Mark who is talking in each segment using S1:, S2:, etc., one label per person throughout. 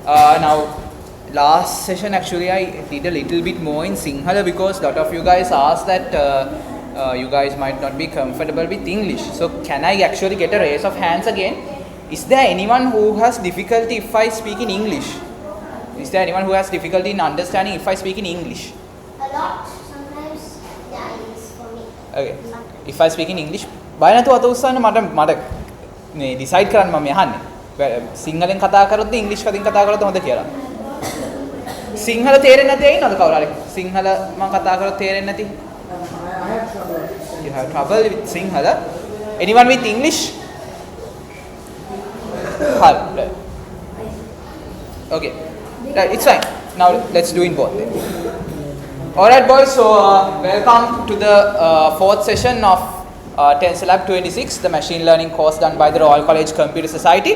S1: Now, last session actually I did a little bit more in Sinhala because a lot of you guys asked that you guys might not be comfortable with English. So can I actually get a raise of hands again? Is there anyone who has difficulty if I speak in English? Is there anyone who has difficulty in understanding if I speak in English?
S2: A lot. Sometimes, yeah, it is for me.
S1: Okay. If I speak in English, බය නැතුව අත උස්සන්න මට මේ decide කරන්න මම යහන්නේ. සිංහලෙන් කතා කරොත්ද ඉංග්‍රීසි කතින් කතා කරොත්ද හොඳ කියලා. සිංහල තේරෙන්නේ නැති ඇයි නේද කවුරු හරි? සිංහල මම කතා කරොත් තේරෙන්නේ නැති.
S3: I have trouble.
S1: You have trouble with Sinhala. Anyone with English? Right. Okay. Right, it's fine. Now let's do in both. Alright boys, so welcome to the fourth session of TensorLab 26, the machine learning course done by the Royal College Computer Society.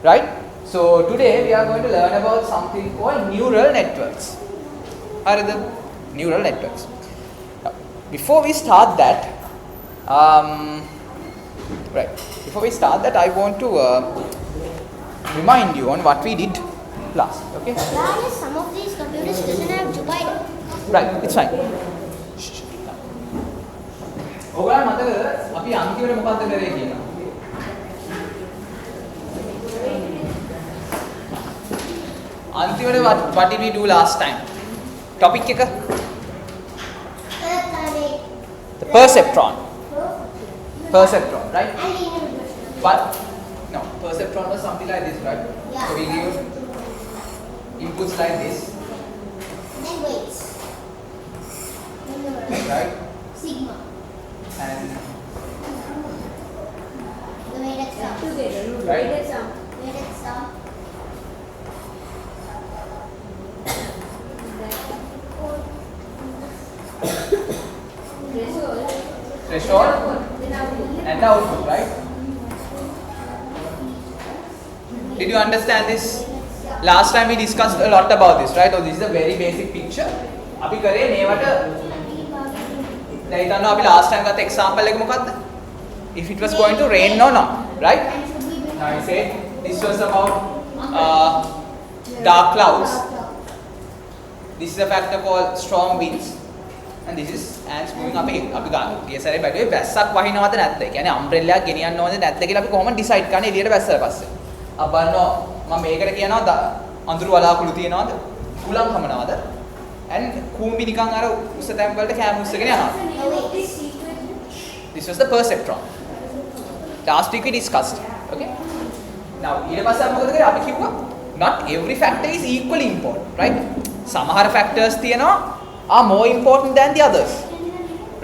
S1: Right? So today we are going to learn about something called neural networks. Are the neural networks? Now, before we start that, I want to remind you on what we did last. Okay?
S2: Yeah, some of these computers doesn't have divider.
S1: Right, it's fine. ඔයගොල්ලන් මතකද අපි අන්තිමට මොකක්ද කරේ කියලා? අන්තිමට what did we do last time? Topic එක? The perceptron. Perceptron, right? But no, perceptron was something like this, right?
S2: Yeah.
S1: So we give inputs like this,
S2: Then weights.
S1: right?
S2: Sigma.
S1: And
S2: The weighted sum.
S1: right?
S2: Weighted sum.
S1: Threshold and output, right? Did you understand this? Last time we discussed a lot about this, right? So this is a very basic picture. අපි කරේ මේවට දැන් හිතන්න අපි last time ගත්ත example එක මොකක්ද? If it was going to rain or not, right? Now I said this was about dark clouds. This is a factor called storm winds. And this is ants moving up here. අපි ගිය සැරේ බැලුවේ වැස්සක් වහිනවද නැද්ද? ඒ කියන්නේ umbrella එකක් ගෙනියන්න ඕනද නැද්ද කියලා අපි කොහොමද decide කරන්නේ එළියට වැස්සලා පස්සේ. අපි බලනවා මම මේකට කියනවා අඳුරු වලාකුළු තියෙනවද? කුලම් හමනවද? and කූඹි නිකන් අර උස්ස තැන් වලට කෑම උස්සගෙන යනවා. This was the perceptron. Last week we discussed. Okay? Now ඊට පස්සේ අපි මොකද කරේ? අපි කිව්වා not every factor is equally important, right? සමහර factors තියෙනවා are more important than the others,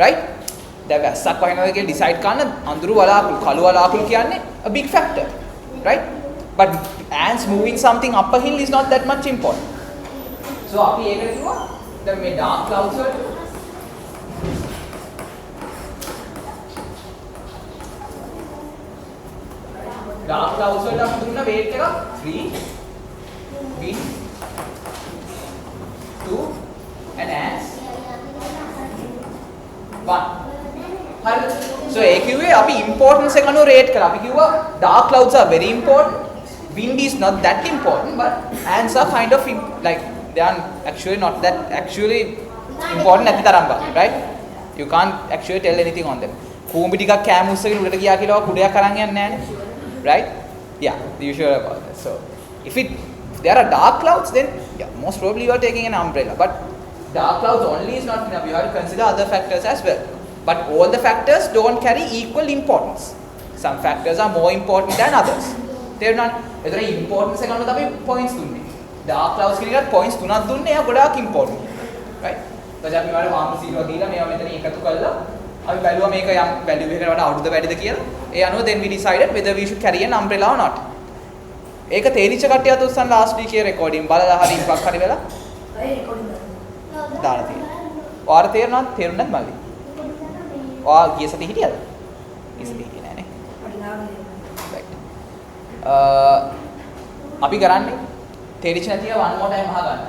S1: right? දැන් වැස්සක් වහිනවද කියලා decide කරන්න අඳුරු වලාකුළු කළු වලාකුළු කියන්නේ a big factor, right? But ants moving something up a hill is not that much important. So අපි ඒකට කිව්වා දැන් මේ dark clouds වලට dark clouds වලට අපි දුන්න weight එක 3 wind 2 and ants 1. හරිද? So ඒ කිව්වේ අපි importance එක අනුව rate කරා. අපි කිව්වා dark clouds are very important. Wind is not that important, but ants are kind of like they are actually not that important නැති තරම් බා, right? You can't actually tell anything on them. කූඹි ටිකක් කෑම උස්සගෙන උඩට ගියා කියලා කුඩයක් අරන් යන්නේ නැහනේ, right? Yeah, you sure about that. So if there are dark clouds, then yeah, most probably you are taking an umbrella. But dark clouds only is not enough. You have to consider other factors as well. But all the factors don't carry equal importance. Some factors are more important than others. They're not. ඒතර importance එක ගන්නකොට අපි points දුන්නේ. Dark clouds කියන එකට points තුනක් දුන්නේ. එයා ගොඩාක් important. Right? ඊට අපි වල මාර්ක් සීරුවා දීලා මේවා මෙතන එකතු කළා. අපි බැලුවා මේක යම් value එකකට වඩා අඩුද වැඩිද කියලා. ඒ අනුව then we decided whether we should carry an umbrella or not. ඒක තේරිච්ච කට්ටිය අත උස්සන් last week එකේ recording බලලා හරි ඉම්පක් හරි වෙලා.
S3: අය රෙකෝඩින්
S1: දාලා තියෙනවා. ඔයාලට තේරුණාද? තේරුන්නේ නැද්ද මල්ලි? ඔයා ගිය සතියේ හිටියද? ගිය සතියේ හිටියේ නෑනේ. right. අපි කරන්නේ තේරිච්ච නැතිව one more time අහගන්න.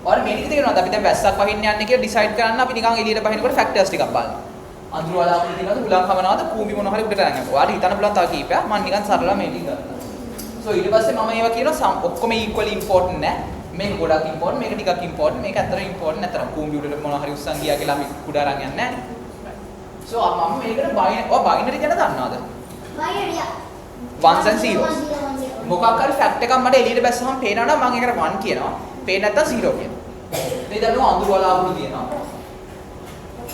S1: ඔයාලා මේ ටික තේරෙනවද? අපි දැන් වැස්සක් වහින්න යන්නේ කියලා decide කරන්න අපි නිකන් එළියට බහිනකොට factors ටිකක් බලනවා. අඳුර වලාකුළු තියෙනවද? උලන් කමනවද? කූඹි මොන හරි උඩට අරන් යනවා. ඔයාලට හිතන්න පුළුවන් තව කීපයක්. මම නිකන් සරලව මේ ටික ගන්නවා. So ඊට පස්සේ මම ඒවා කියනවා ඔක්කොම equally important නෑ. මේක ගොඩක් important, මේක ටිකක් important, මේක ඇත්තට important නැතරම් කම්පියුටර් මොනවා හරි උස්සන් ගියා කියලා අපි කුඩ අරන් යන්නේ නෑනේ. So මම මේකට binary ගැන දන්නවද?
S2: Binary.
S1: Ones and zeros. මොකක් හරි fact එකක් මට එළියට බැස්සම පේනවා නම් මම ඒකට 1 කියනවා. පේන්නේ නැත්තම් 0 කියනවා. මේ දන්නවා අඳුර වලාකුළු තියෙනවා.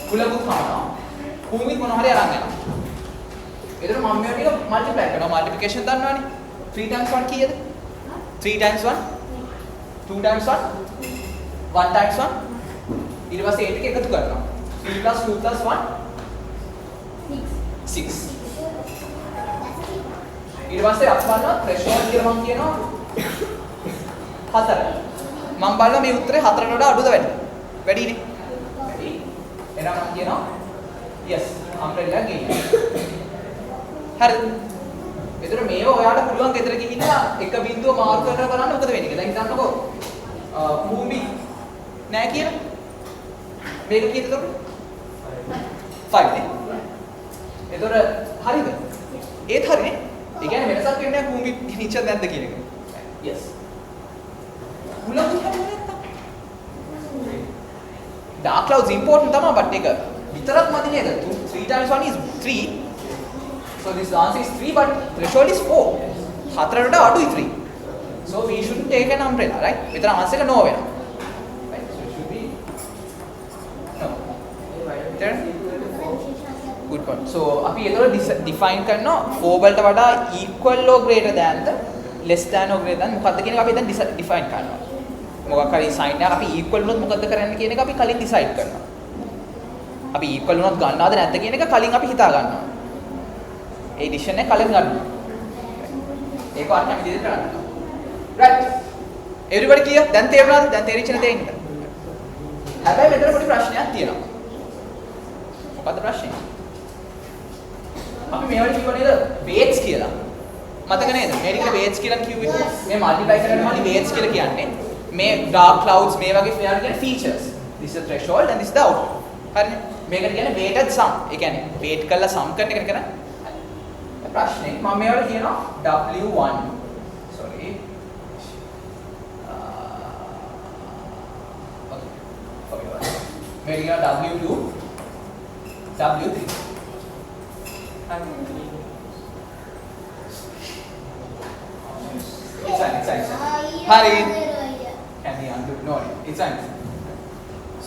S1: කුලකුත් කනවා. කුඹිත් මොනවා හරි අරන් යනවා. එතන මම මේක ටික multiply කරනවා. multiplication දන්නවනේ. 3 times 1 කීයද? 3 times 1 2 times 1 1 times 1 ඊට පස්සේ ඒ ටික එකතු කරනවා 3 plus 2 plus 1 6 ඊට පස්සේ අපවන්න threshold කියලා මම කියනවා 4 මම බලනවා මේ උත්තරේ 4ට වඩා අඩුද වැඩිද වැඩිනේ වැඩි එහෙනම් මම කියනවා yes umbrella gain හරිද එතන මේව ඔයාලට පුළුවන් ගෙදර ගිහිල්ලා එක බිඳුව මාර්ක් කරලා බලන්න මොකද වෙන්නේ කියලා. දැන් හිතන්නකෝ භූමි නෑ කියලා. මේක කීයද එතකොට? 5 නේ. එතකොට හරිද? ඒත් හරිනේ. ඒ කියන්නේ වෙනසක් වෙන්නේ නැහැ භූමි නිච්ච නැද්ද කියන එක. yes. උලක් හරිනේ නැත්තම්. dark clouds important තමයි but ඒක විතරක් මදි නේද? 3 times 1 is 3. So this answer is 3 but threshold is 4. 4ට වඩා අඩුයි 3. So we shouldn't take an umbrella, right? විතර answer එක no වෙනවා. Right? So it should be no. Then good point. So අපි ඒතකොට define කරනවා 4 වලට වඩා equal or greater than the less than or greater than මොකක්ද කියන එක අපි දැන් define කරනවා. මොකක් හරි sign එකක් අපි equal වුණොත් මොකද්ද කරන්න කියන එක අපි කලින් decide කරනවා. අපි equal වුණොත් ගන්නවද නැද්ද කියන එක කලින් අපි හිතා ගන්නවා. ඒ ඩිසිෂන් එක කලින් ගන්නවා. ඒක අර කැමති දෙයක් කරන්න. right everybody clear දැන් තේරුණාද දැන් තේරිච්ච නැතේ ඉන්න හැබැයි මෙතන පොඩි ප්‍රශ්නයක් තියෙනවා මොකද්ද ප්‍රශ්නේ අපි මේවට කිව්ව නේද weights කියලා මතක නේද මේ ටික weights කියලා කිව්වේ මේ multiply කරනවා නේ weights කියලා කියන්නේ මේ dark clouds මේ වගේ මෙයාට කියන්නේ features this is the threshold and this is the output හරිනේ මේකට කියන්නේ weighted sum ඒ කියන්නේ weight කරලා sum කරන එක කරන්නේ ප්‍රශ්නේ මම මේවට කියනවා W1 sorry Where you are W2, W3. It's fine. Hari. Can be undo? No, it's fine.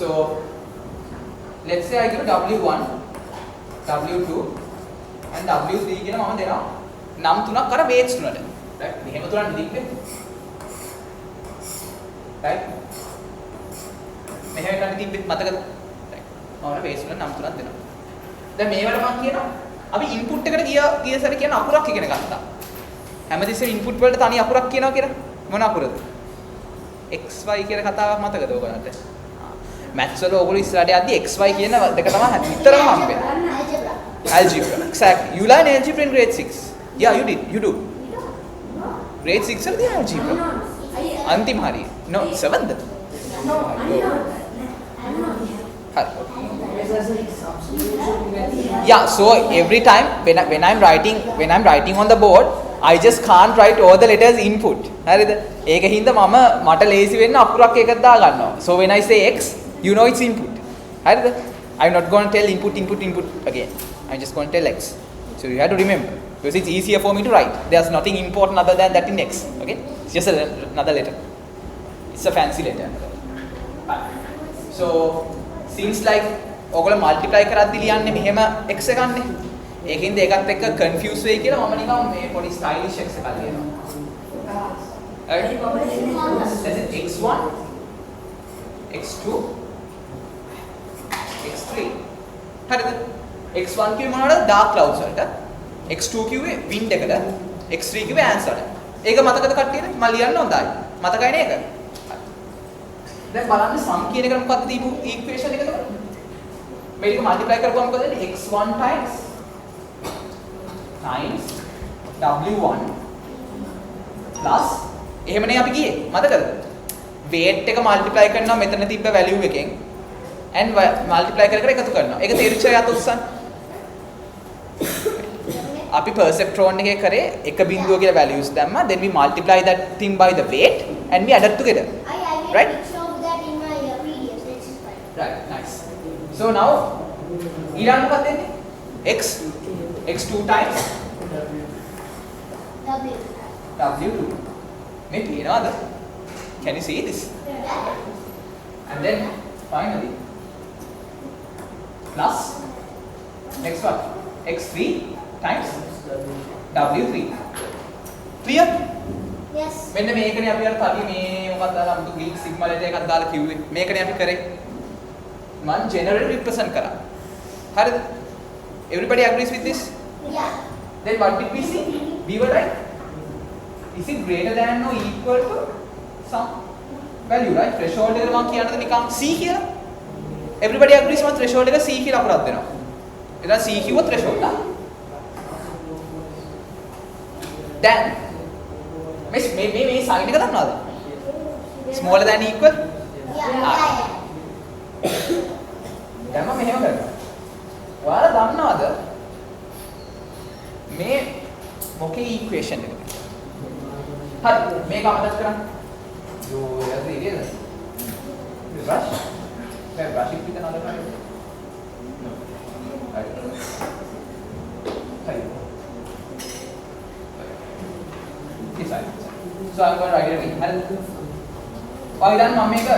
S1: So, let's say I give W1, W2, and W3 කියන මම දෙනවා නම් තුනක් අර weights තුනට. right? මෙහෙම තුනක් දිග්නේ. right? මෙහෙම ගන්න තිබ්බෙත් මතකද? මම weights වල නම් තුනක් දෙනවා. දැන් මේවට මම කියනවා අපි input එකට ගිය සැරේ කියන අකුරක් ඉගෙන ගත්තා. හැමතිස්සෙම input වලට තනි අකුරක් කියනවා කියලා. මොන අකුරද? xy කියන කතාවක් මතකද ඔයගලන්ට? maths වල ඔයගොල්ලෝ ඉස්සරහට යද්දි xy කියන දෙක තමයි විතරම හම්බෙන්නේ. Algebra. Exactly. You learn algebra in grade 6. Yeah, you did. You do. Grade 6 වලදී algebra. අන්තිම හරිය. No, 7th.
S3: No,
S1: Yeah, so every time when I'm writing on the board, I just can't write all the letters input. හරිද? ඒක හින්දා මට ලේසි වෙන්න අකුරක් එකක් දා ගන්නවා. So when I say x, you know it's input. හරිද? I'm not going to tell input again. I'm just going to tell x. So you have to remember because it's easier for me to write. There's nothing important other than that in x. Okay? It's just another letter. It's a fancy letter. So seems like ඔයගොල්ලෝ multiply කරද්දි ලියන්නේ මෙහෙම x එකක්නේ. ඒකින්ද ඒකත් එක්ක confuse වෙයි කියලා මම නිකන් මේ පොඩි stylish x එකක් ලියනවා. Right? That's it x1 x2 x3. හරිද? x1 කිව්වේ මොනවද? dark clouds වලට. x2 කිව්වේ wind එකට. x3 කිව්වේ ants වලට. ඒක මතකද කට්ටියට? මම ලියන්න හොඳයි. මතකයි නේද? දැන් බලන්න sum කියන එක මොකක්ද දීපු equation එක එතකොට? මේක multiply කරපුවම මොකද වෙන්නේ? x1 times w1 plus එහෙමනේ අපි ගියේ. මතකද? weight එක multiply කරනවා මෙතන තිබ්බ value එකෙන් and multiply කර කර එකතු කරනවා. ඒක තේරිච්ච යාත උස්සන්න. අපි perceptron එකේ කරේ එක බිඳුව කියලා values දැම්මා. Then we multiply that thing by the weight and we added together.
S2: I made
S1: Right?
S2: a picture of that in my PDF. Let's just find.
S1: Right, nice. So now ඊළඟ මොකක්ද එන්නේ? x x2 times
S2: W.
S1: w2. මේ තියෙනවද? Can you see this? And then finally plus next one x3 times w3. Clear?
S2: Yes.
S1: මෙන්න මේකනේ අපි අර කලින් මේ මොකක්ද දාලා අමුතු ග්‍රීක් සිග්මා ලෙටර් එකක් දාලා කිව්වේ. මේකනේ අපි කරේ. මම general represent කරා. හරිද? Everybody agrees with this?
S2: Yeah.
S1: Then what did we see? We were right. Is it greater than or equal to some value, right? Threshold එක මම කියන්නද නිකන් C කියලා. Everybody agrees මම threshold එක C කියලා අපරාධ දෙනවා. එතන C කිව්ව threshold ලා. Then මේ sign එක දන්නවද? Smaller than equal?
S2: Yeah.
S1: දැන් මම මෙහෙම කරනවා. ඔයාලා දන්නවද මේ මොකේ equation එකද? හරි මේක අමතක කරන්න. යෝ යද්ද ඉරියද? brush. මේ brush එක පිටන අදලා හරි. හරි. This side. So I'm going to write it again. හරි. ඔය දැන් මම මේක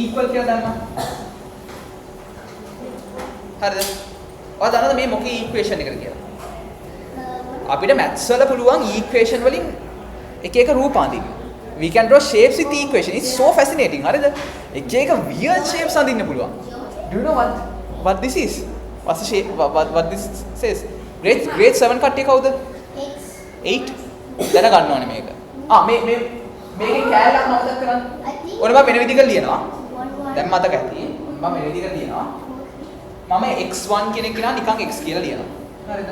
S1: equal කියලා දැම්මා. හරිද? ඔය දන්නවද මේ මොකේ equation එකද කියලා? අපිට maths වල පුළුවන් equation වලින් එක එක රූප අඳින්න. We can draw shapes with equation. It's so fascinating. හරිද? එක එක weird shapes අඳින්න පුළුවන්. Do you know what this is? What's the shape? What this says? Grade 7 කට්ටිය කවුද? 8. දැනගන්න ඕනේ මේක. මේකේ කෑල්ලක් නවත්තක් කරන්න. ඕනේ මම වෙන විදිහකට ලියනවා. දැන් මතක ඇති. මම වෙන විදිහකට ලියනවා. මම x1 කියන එක නිකන් x කියලා ලියනවා. හරිද?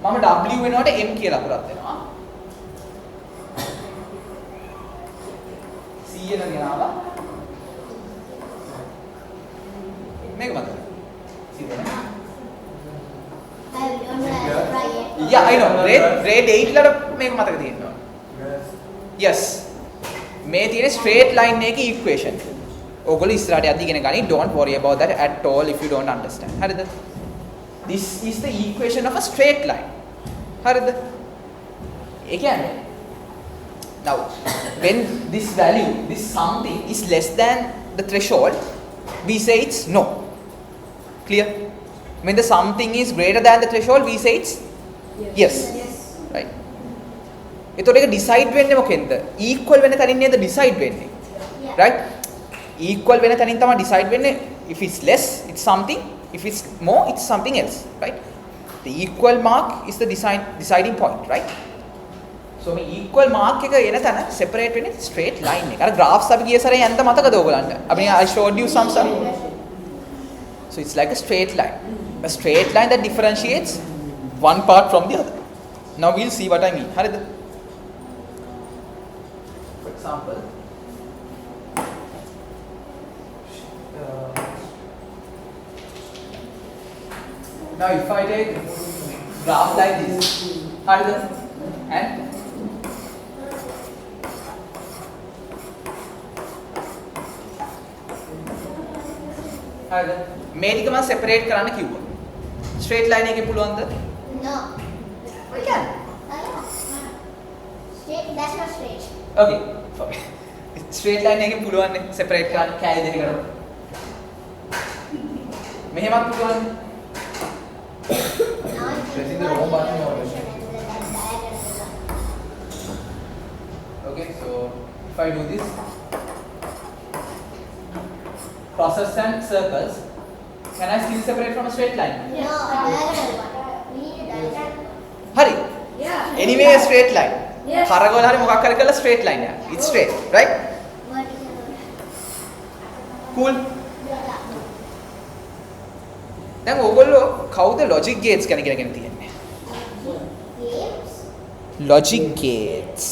S1: මම w වෙනකොට m කියලා අකුරක් දෙනවා. c එක ගෙනාවා. මේක මතකද? c දෙන්න. Yeah, I know. Grade 8 ලට මේක මතක තියෙනවා. Yes. මේ තියෙන straight line එකේ equation. ඔයගොල්ලෝ ඉස්සරහට යද්දි ඉගෙන ගනි. Don't worry about that at all if you don't understand. හරිද? This is the equation of a straight line. හරිද? ඒ කියන්නේ now when this value, this something is less than the threshold, we say it's no. Clear? When the something is greater than the threshold, we say it's yes. Right? එතකොට ඒක decide වෙන්නේ මොකෙන්ද? equal වෙන තැනින් නේද decide වෙන්නේ. Right? Equal වෙන තැනින් තමයි decide වෙන්නේ. If it's less, it's something. If it's more, it's something else. Right? The equal mark is the deciding point. Right? So මේ equal mark එක එන තැන separate වෙන්නේ straight line එක. අර graphs අපි ගිය සැරේ යන්න මතකද ඔයගලන්ට? අපි I showed you some. So it's like a straight line. A straight line that differentiates one part from the other. Now we'll see what I mean. හරිද? For example, now if I take graph like this, හරිද? And හරිද? මේ ටික මම separate කරන්න කිව්වා. Straight line එකේ පුළුවන්ද?
S2: No.
S1: We can.
S2: Straight. That's not straight.
S1: Okay. Sorry. Straight line එකෙන් පුළුවන් නේ separate කරන්න කැලි දෙකකට. මෙහෙමත් පුළුවන්.
S2: Now
S1: Pressing the wrong button or okay, so if I do this, crosses and circles, can I still separate from a straight line?
S2: No, diagonal one. We need a diagonal.
S1: Hari.
S3: Yeah.
S1: Anyway, a straight line.
S3: Yes.
S1: Haragol hari මොකක් හරි කරලා straight line එක. It's straight, right?
S2: Vertical.
S1: Cool.
S2: Yeah.
S1: දැන් ඕගොල්ලෝ කවුද logic gates ගැන ඉගෙනගෙන තියෙන්නේ?
S2: Games.
S1: Logic gates.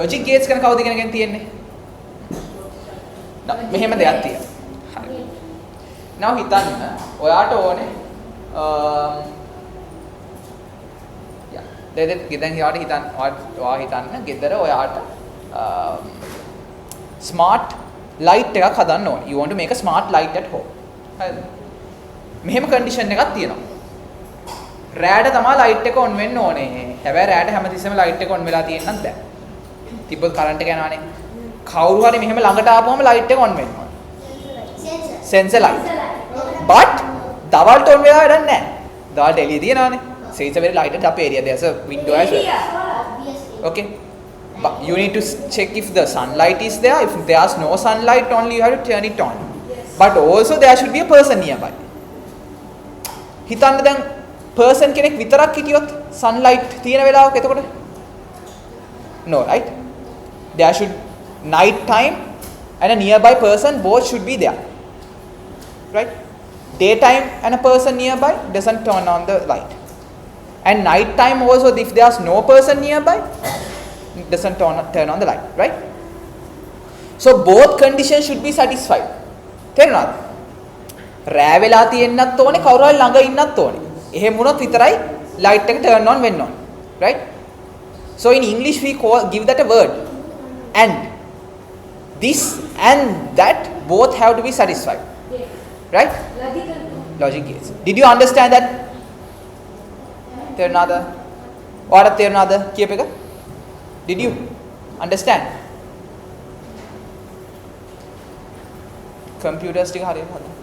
S1: Logic gates ගැන කවුද ඉගෙනගෙන තියෙන්නේ? මෙහෙම දෙයක් තියෙනවා. හරි. now හිතන්න ඔයාට ඕනේ දැන් යාට හිතන්න ඔයා හිතන්න ගෙදර ඔයාට ස්මාර්ට් ලයිට් එකක් හදන්න ඕනේ. you want to make a smart light at home. හරිද? මෙහෙම කන්ඩිෂන් එකක් තියෙනවා. රෑට තමයි ලයිට් එක ඔන් වෙන්න ඕනේ. හැබැයි රෑට හැමතිස්සෙම ලයිට් එක ඔන් වෙලා තියෙන්නත් බෑ. තිබ්බොත් කරන්ට් එක යනවානේ. කවුරු හරි මෙහෙම ළඟට ආපුවම ලයිට් එක ඔන් වෙනවා. sensor light. but දවල්ට ඔන් වෙලා වැඩක් නැහැ. දවල්ට එළිය තියෙනවානේ. so it's a very lighted up area. There's a window as well.
S2: Obviously.
S1: Okay. But you need to check if the sunlight is there. If there's no sunlight, only you have to turn it on. But also there should be a person nearby. හිතන්න දැන් person කෙනෙක් විතරක් හිටියොත් sunlight තියෙන වෙලාවක එතකොට no right there should night time and a nearby person both should be there right daytime and a person nearby doesn't turn on the light and night time also if there's no person nearby it doesn't turn on the light right so both conditions should be satisfied තේරුණාද රෑ වෙලා තියෙන්නත් ඕනේ කවුරු හරි ළඟ ඉන්නත් ඕනේ. එහෙම වුණොත් විතරයි light එක turn on වෙන්න ඕනේ. Right? So in English we give that a word and this and that both have to be satisfied. Right? Logic yes. Did you understand that? තේරුණාද? ඔයාලට තේරුණාද කියප එක? Did you understand? computers ටික හරියට හදන්න.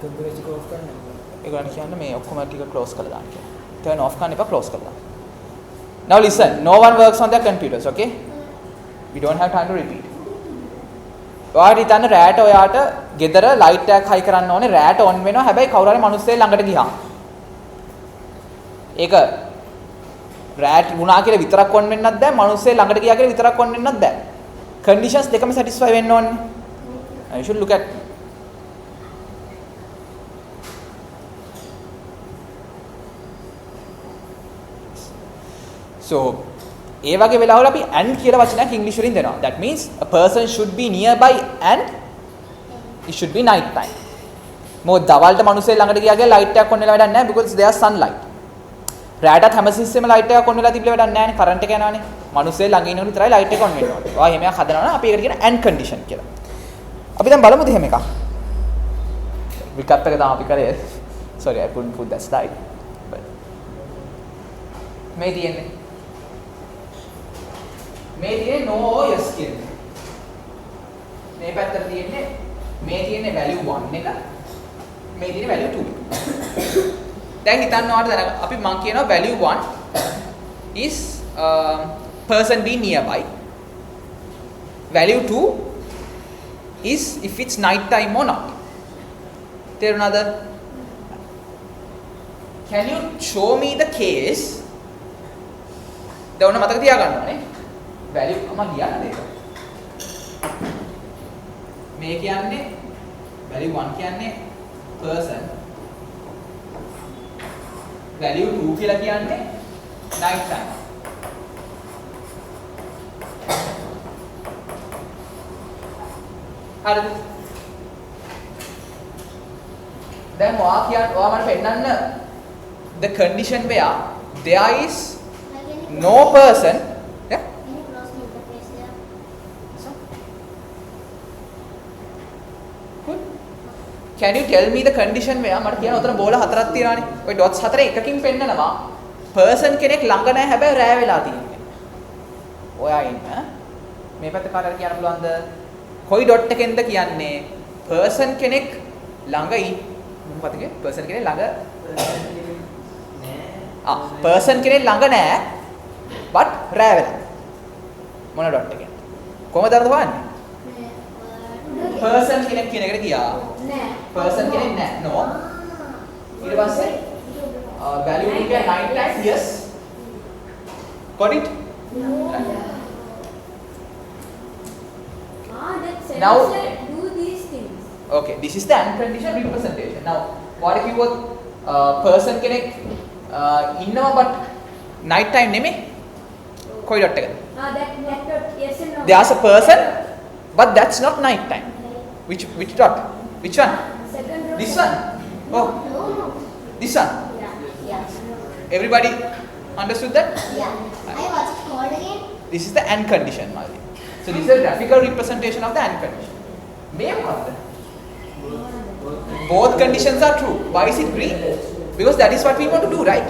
S3: Computer එක ඔෆ් කරන්න.
S1: ඒගොල්ලන් කියන්නේ මේ ඔක්කොම ටික close කරලා දාන්න කියලා. turn off කරන්න එපා close කරලා දාන්න. Now listen, no one works on their computers, okay? We don't have time to repeat. ඔයාට හිතන්න රෑට ඔයාට ගෙදර light එකක් high කරන්න ඕනේ රෑට on වෙනවා හැබැයි කවුරු හරි මිනිස්සෙක් ළඟට ගියා. ඒක රෑට වුණා කියලා විතරක් on වෙන්නත් බෑ මිනිස්සෙක් ළඟට ගියා කියලා විතරක් on වෙන්නත් බෑ. conditions දෙකම satisfy වෙන්න ඕනේ. You should look at so ඒ වගේ වෙලාවල අපි and කියලා වචනයක් ඉංග්‍රීසි වලින් දෙනවා. That means a person should be nearby and it should be night time. මොකද දවල්ට මිනිස්සු ළඟට ගියා කියලා light එකක් on වෙලා වැඩක් නැහැ because there is sunlight. රාටත් හැම සිස්ටම් light එකක් on වෙලා තිබිලා වැඩක් නැහැ නේ current එක යනවානේ. මිනිස්සු ළඟ ඉන්නකොට විතරයි light එක on වෙන්න ඕනේ. ඔයා එහෙම එකක් හදනවා නම් අපි ඒකට කියන and condition කියලා. අපි දැන් බලමුද එහෙම එකක්. විකප් එක තමයි අපි කරේ. Sorry I couldn't put that slide. But මේ තියෙන්නේ no yes කියන්නේ. මේ පැත්තට තියෙන්නේ මේ තියෙන්නේ value 1 එක. මේ තියෙන්නේ value 2 එක. දැන් හිතන්න ඕනට දැන් අපි මම කියනවා value 1 is person be nearby. Value 2 is if it's night time or not. තේරුණාද? Can you show me the case? දැන් ඔන්න මතක තියාගන්න ඕනේ. value මම ලියන්න දෙක. මේ කියන්නේ value 1 කියන්නේ person. value 2 කියලා කියන්නේ night time. හරිද? දැන් ඔයා මට පෙන්නන්න the condition where there is no person yeah
S2: Can you close the interface there?
S1: so good can you tell me the condition where මට කියන උතන බෝල හතරක් තියෙනවානේ ඔය dots හතරේ එකකින් පෙන්නනවා person කෙනෙක් ළඟ නැහැ හැබැයි රෑ වෙලා තියෙන්නේ ඔයා ඉන්න මේ පැත්ත කාටද කියන්න පුළුවන්ද කොයි dot එකෙන්ද කියන්නේ person කෙනෙක් ළඟ මොකක්ද කියේ person කෙනෙක් ළඟ person කෙනෙක් ළඟ නැහැ but රෑ වෙලා මොන dot එකෙන්ද කොහමද අරද හොයන්නේ person කෙනෙක් කියන එකට ගියා person කෙනෙක් නැහැ no ඊට පස්සේ value එක 9 times yes got it now
S4: do these things.
S1: okay this is the unconditional representation now what if you were person කෙනෙක් ඉන්නවා but night time නෙමෙයි කොයි dot එකද
S4: That yes and no.
S1: there's a person but that's not night time Which dot? Which one?
S4: Second row.
S1: This one? Oh,
S2: No, no.
S1: this one.
S2: Yeah.
S1: Everybody understood that?
S2: Yeah. I was called again.
S1: This is the and condition, Malli. So this is a graphical representation of the and condition. මේ මොකක්ද? Both conditions are true. Why is it green? Because that is what we want to do, right?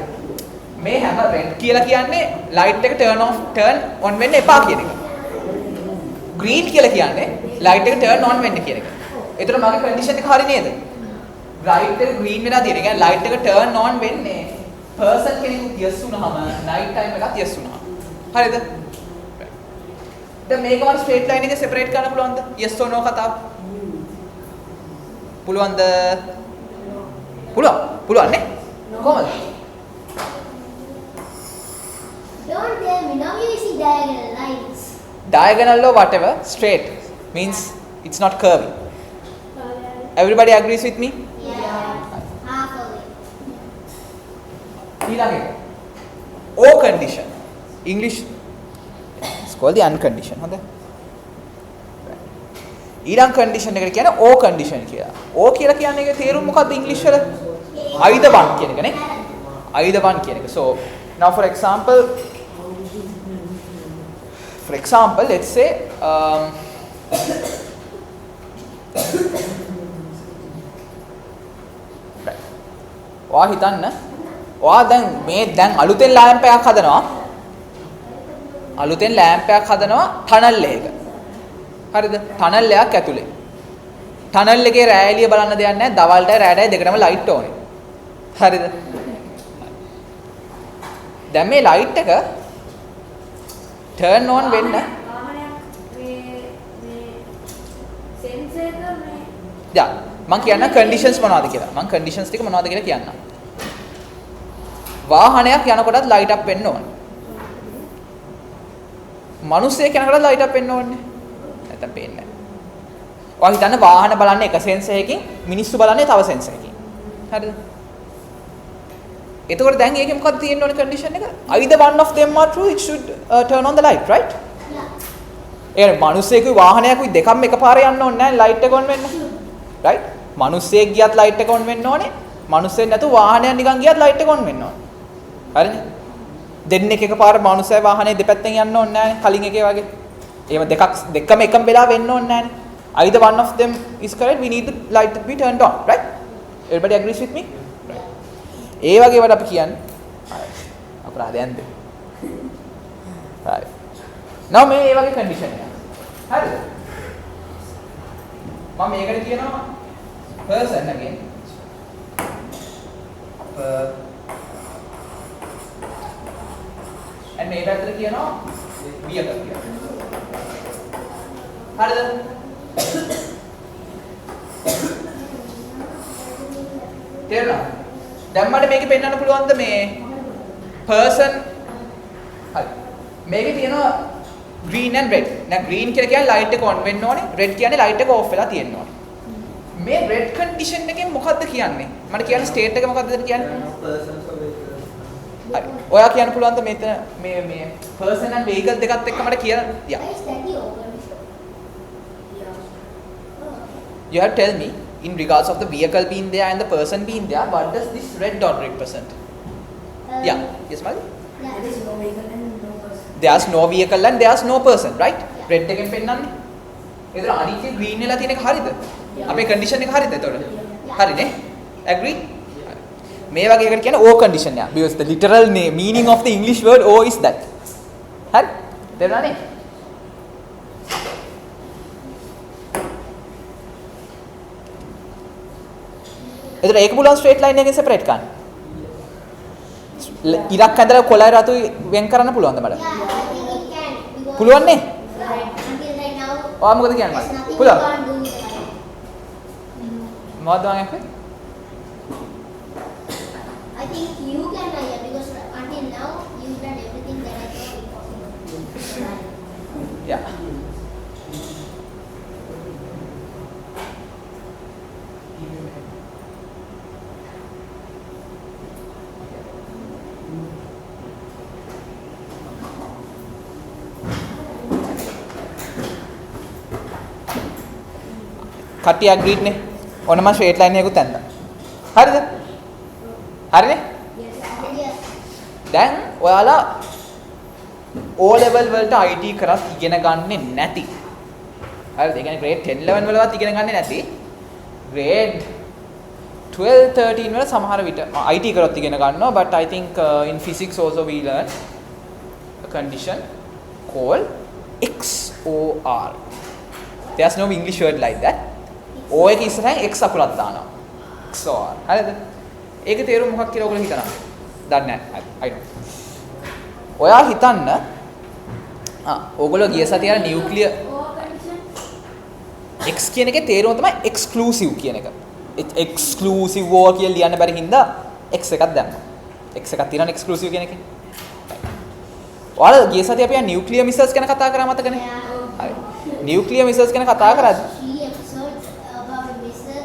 S1: මේ හැම red කියලා කියන්නේ light එක turn on වෙන්න එපා කියන එක. green කියලා කියන්නේ light එක turn on වෙන්න කියන එක. ඒතර මගේ condition එක හරි නේද? light එක green වෙලා තියෙන. ඒ කියන්නේ light එක turn on වෙන්නේ person කෙනෙකු yes වුණාම night time එකත් yes වුණාම. හරිද? දැන් මේක වල straight line එක separate කරන්න පුළුවන්ද? yes or no කතාව. පුළුවන්ද? පුළුවන් නේ? කොහමද?
S2: Don't tell me. Now you see diagonal lines.
S1: Diagonal or whatever, straight means it's not curvy. Everybody agrees with me?
S2: Yeah. Half of it.
S1: ඊළඟ එක. O condition. English it's called the uncondition. හොඳයි. ඊළඟ condition එකට කියන්නේ O condition කියලා. O කියලා කියන්නේ ඒකේ තේරුම මොකක්ද ඉංග්‍රීසි වල? either one කියන එක නේ. either one කියන එක. So now for example let's say ඔයා හිතන්න ඔයා දැන් අලුතෙන් ලෑම්ප් එකක් හදනවා ටනල් එකක හරිද ටනල් එකක් ඇතුලේ ටනල් එකේ රෑ එළිය බලන්න දෙයක් නැහැ දවල්ටයි රෑටයි දෙකටම ලයිට් ඕනේ හරිද දැන් මේ ලයිට් එක turn on වෙන්න
S4: sensor එක මේ
S1: යා මම කියන්න conditions මොනවද කියලා මම conditions ටික මොනවද කියලා කියන්නම් වාහනයක් යනකොටත් light up වෙන්න ඕනේ මිනිස්සෙක් යනකොටත් light up වෙන්න ඕනේ නැත්නම් පේන්නේ නැහැ ඔයා හිතන්න වාහන බලන්නේ එක sensor එකකින් මිනිස්සු බලන්නේ තව sensor එකකින් හරිද එතකොට දැන් ඒකේ මොකක්ද තියෙන්න ඕනේ condition එක either one of them are true it should turn on the light right
S2: Yeah.
S1: ඒ මිනිස්සෙකුයි වාහනයකුයි දෙකම එකපාරේ යන්න ඕනේ නැහැ light එක on වෙන්න right මිනිස්සෙක් ගියත් light එක on වෙන්න ඕනේ මිනිස්සෙක් නැතු වාහනයක් නිකන් ගියත් light එක on වෙන්න ඕනේ හරිනේ දෙන්නෙක් එකපාර මිනිස්සයි වාහනේ දෙපැත්තෙන් යන්න ඕනේ නැහැ කලින් එකේ වගේ එහෙම දෙකම එකම වෙලා වෙන්න ඕනේ නැහැ either one of them is correct we need the light to be turned on right everybody agrees with me ඒ වගේ වට අපි කියන්නේ අපරාධයන්ද right now මේ ඒ වගේ condition එක හරිද මම මේකට කියනවා person again and මේ පැත්තට කියනවා vehicle කියලා හරිද තේරුණා දැන් මට මේකේ පෙන්වන්න පුළුවන්ද මේ person හරි මේකේ තියෙනවා green and red දැන් green කියලා කියන්නේ light එක on වෙන්න ඕනේ red කියන්නේ light එක off වෙලා තියෙන්න ඕනේ මේ red condition එකෙන් මොකද්ද කියන්නේ මට කියන්න state එක මොකද්ද කියන්නේ හරි ඔයා කියන්න පුළුවන්ද මෙතන මේ person and vehicle දෙකත් එක්ක මට කියන්න yeah
S2: Why is that the open?
S1: you have to tell me in regards of the vehicle being there and the person being there what does this red dot represent yeah yes Mali
S2: Yeah.
S4: there is no vehicle and no person.
S1: there's no vehicle and there's no person right red එකෙන් පෙන්නන්නේ ඒතර අනිත් එක green වෙලා තියෙන එක හරියද අපේ condition එක හරියද එතකොට හරිනේ agree මේ වගේ එකට කියන්නේ o condition එක because the literal meaning of the english word o is that හරි තේරුණානේ එතකොට ඒක පුළුවන් straight line එකෙන් separate කරන්න ඉරක් ඇඳලා කොළයි රතුයි වෙන් කරන්න පුළුවන්ද මට
S2: Yeah, I think it can. Because
S1: පුළුවන් නේ
S2: until right now,
S1: ඔයා මොකද කියන්නේ
S2: there's nothing
S1: පුළුවන්
S2: you can't do with the light.
S1: මොකද්ද මම කියන්නේ
S2: I think you can because until now you've done everything that I thought impossible.
S1: yeah කට්ටිය agreed නේ. ඔන්න මම straight line එකකුත් ඇන්දා. හරිද? හරිනේ?
S2: Yes.
S1: දැන් ඔයාලා O level වලට IT කරත් ඉගෙන ගන්නෙ නැති. හරිද? ඒ කියන්නේ grade 10 11 වලවත් ඉගෙන ගන්නෙ නැති. grade 12 13 වල සමහර විට IT කරොත් ඉගෙන ගන්නවා, but I think in physics also we learn a condition called XOR. There's no English word like that. O එක ඉස්සරහින් X අකුරක් දානවා. XOR. හරිද? ඒකේ තේරුම මොකක්ද කියලා ඔයගොල්ලෝ හිතනවා. දන්නේ නැහැ. I know. ඔයා හිතන්න ඕගොල්ලෝ ගිය සතියේ අර නියුක්ලියර් X කියන එකේ තේරුම තමයි exclusive කියන එක. exclusive war කියලා ලියන්න බැරි හින්දා X එකක් දැම්මා. X එකක් තියෙනවනේ exclusive කියන එකේ. ඔයාලා ගිය සතියේ අපි නියුක්ලියර් මිසයිල්ස් ගැන කතා කරා මතකනේ? හරි. නියුක්ලියර් මිසයිල්ස් ගැන කතා කරද්දී
S2: 3 episodes about missile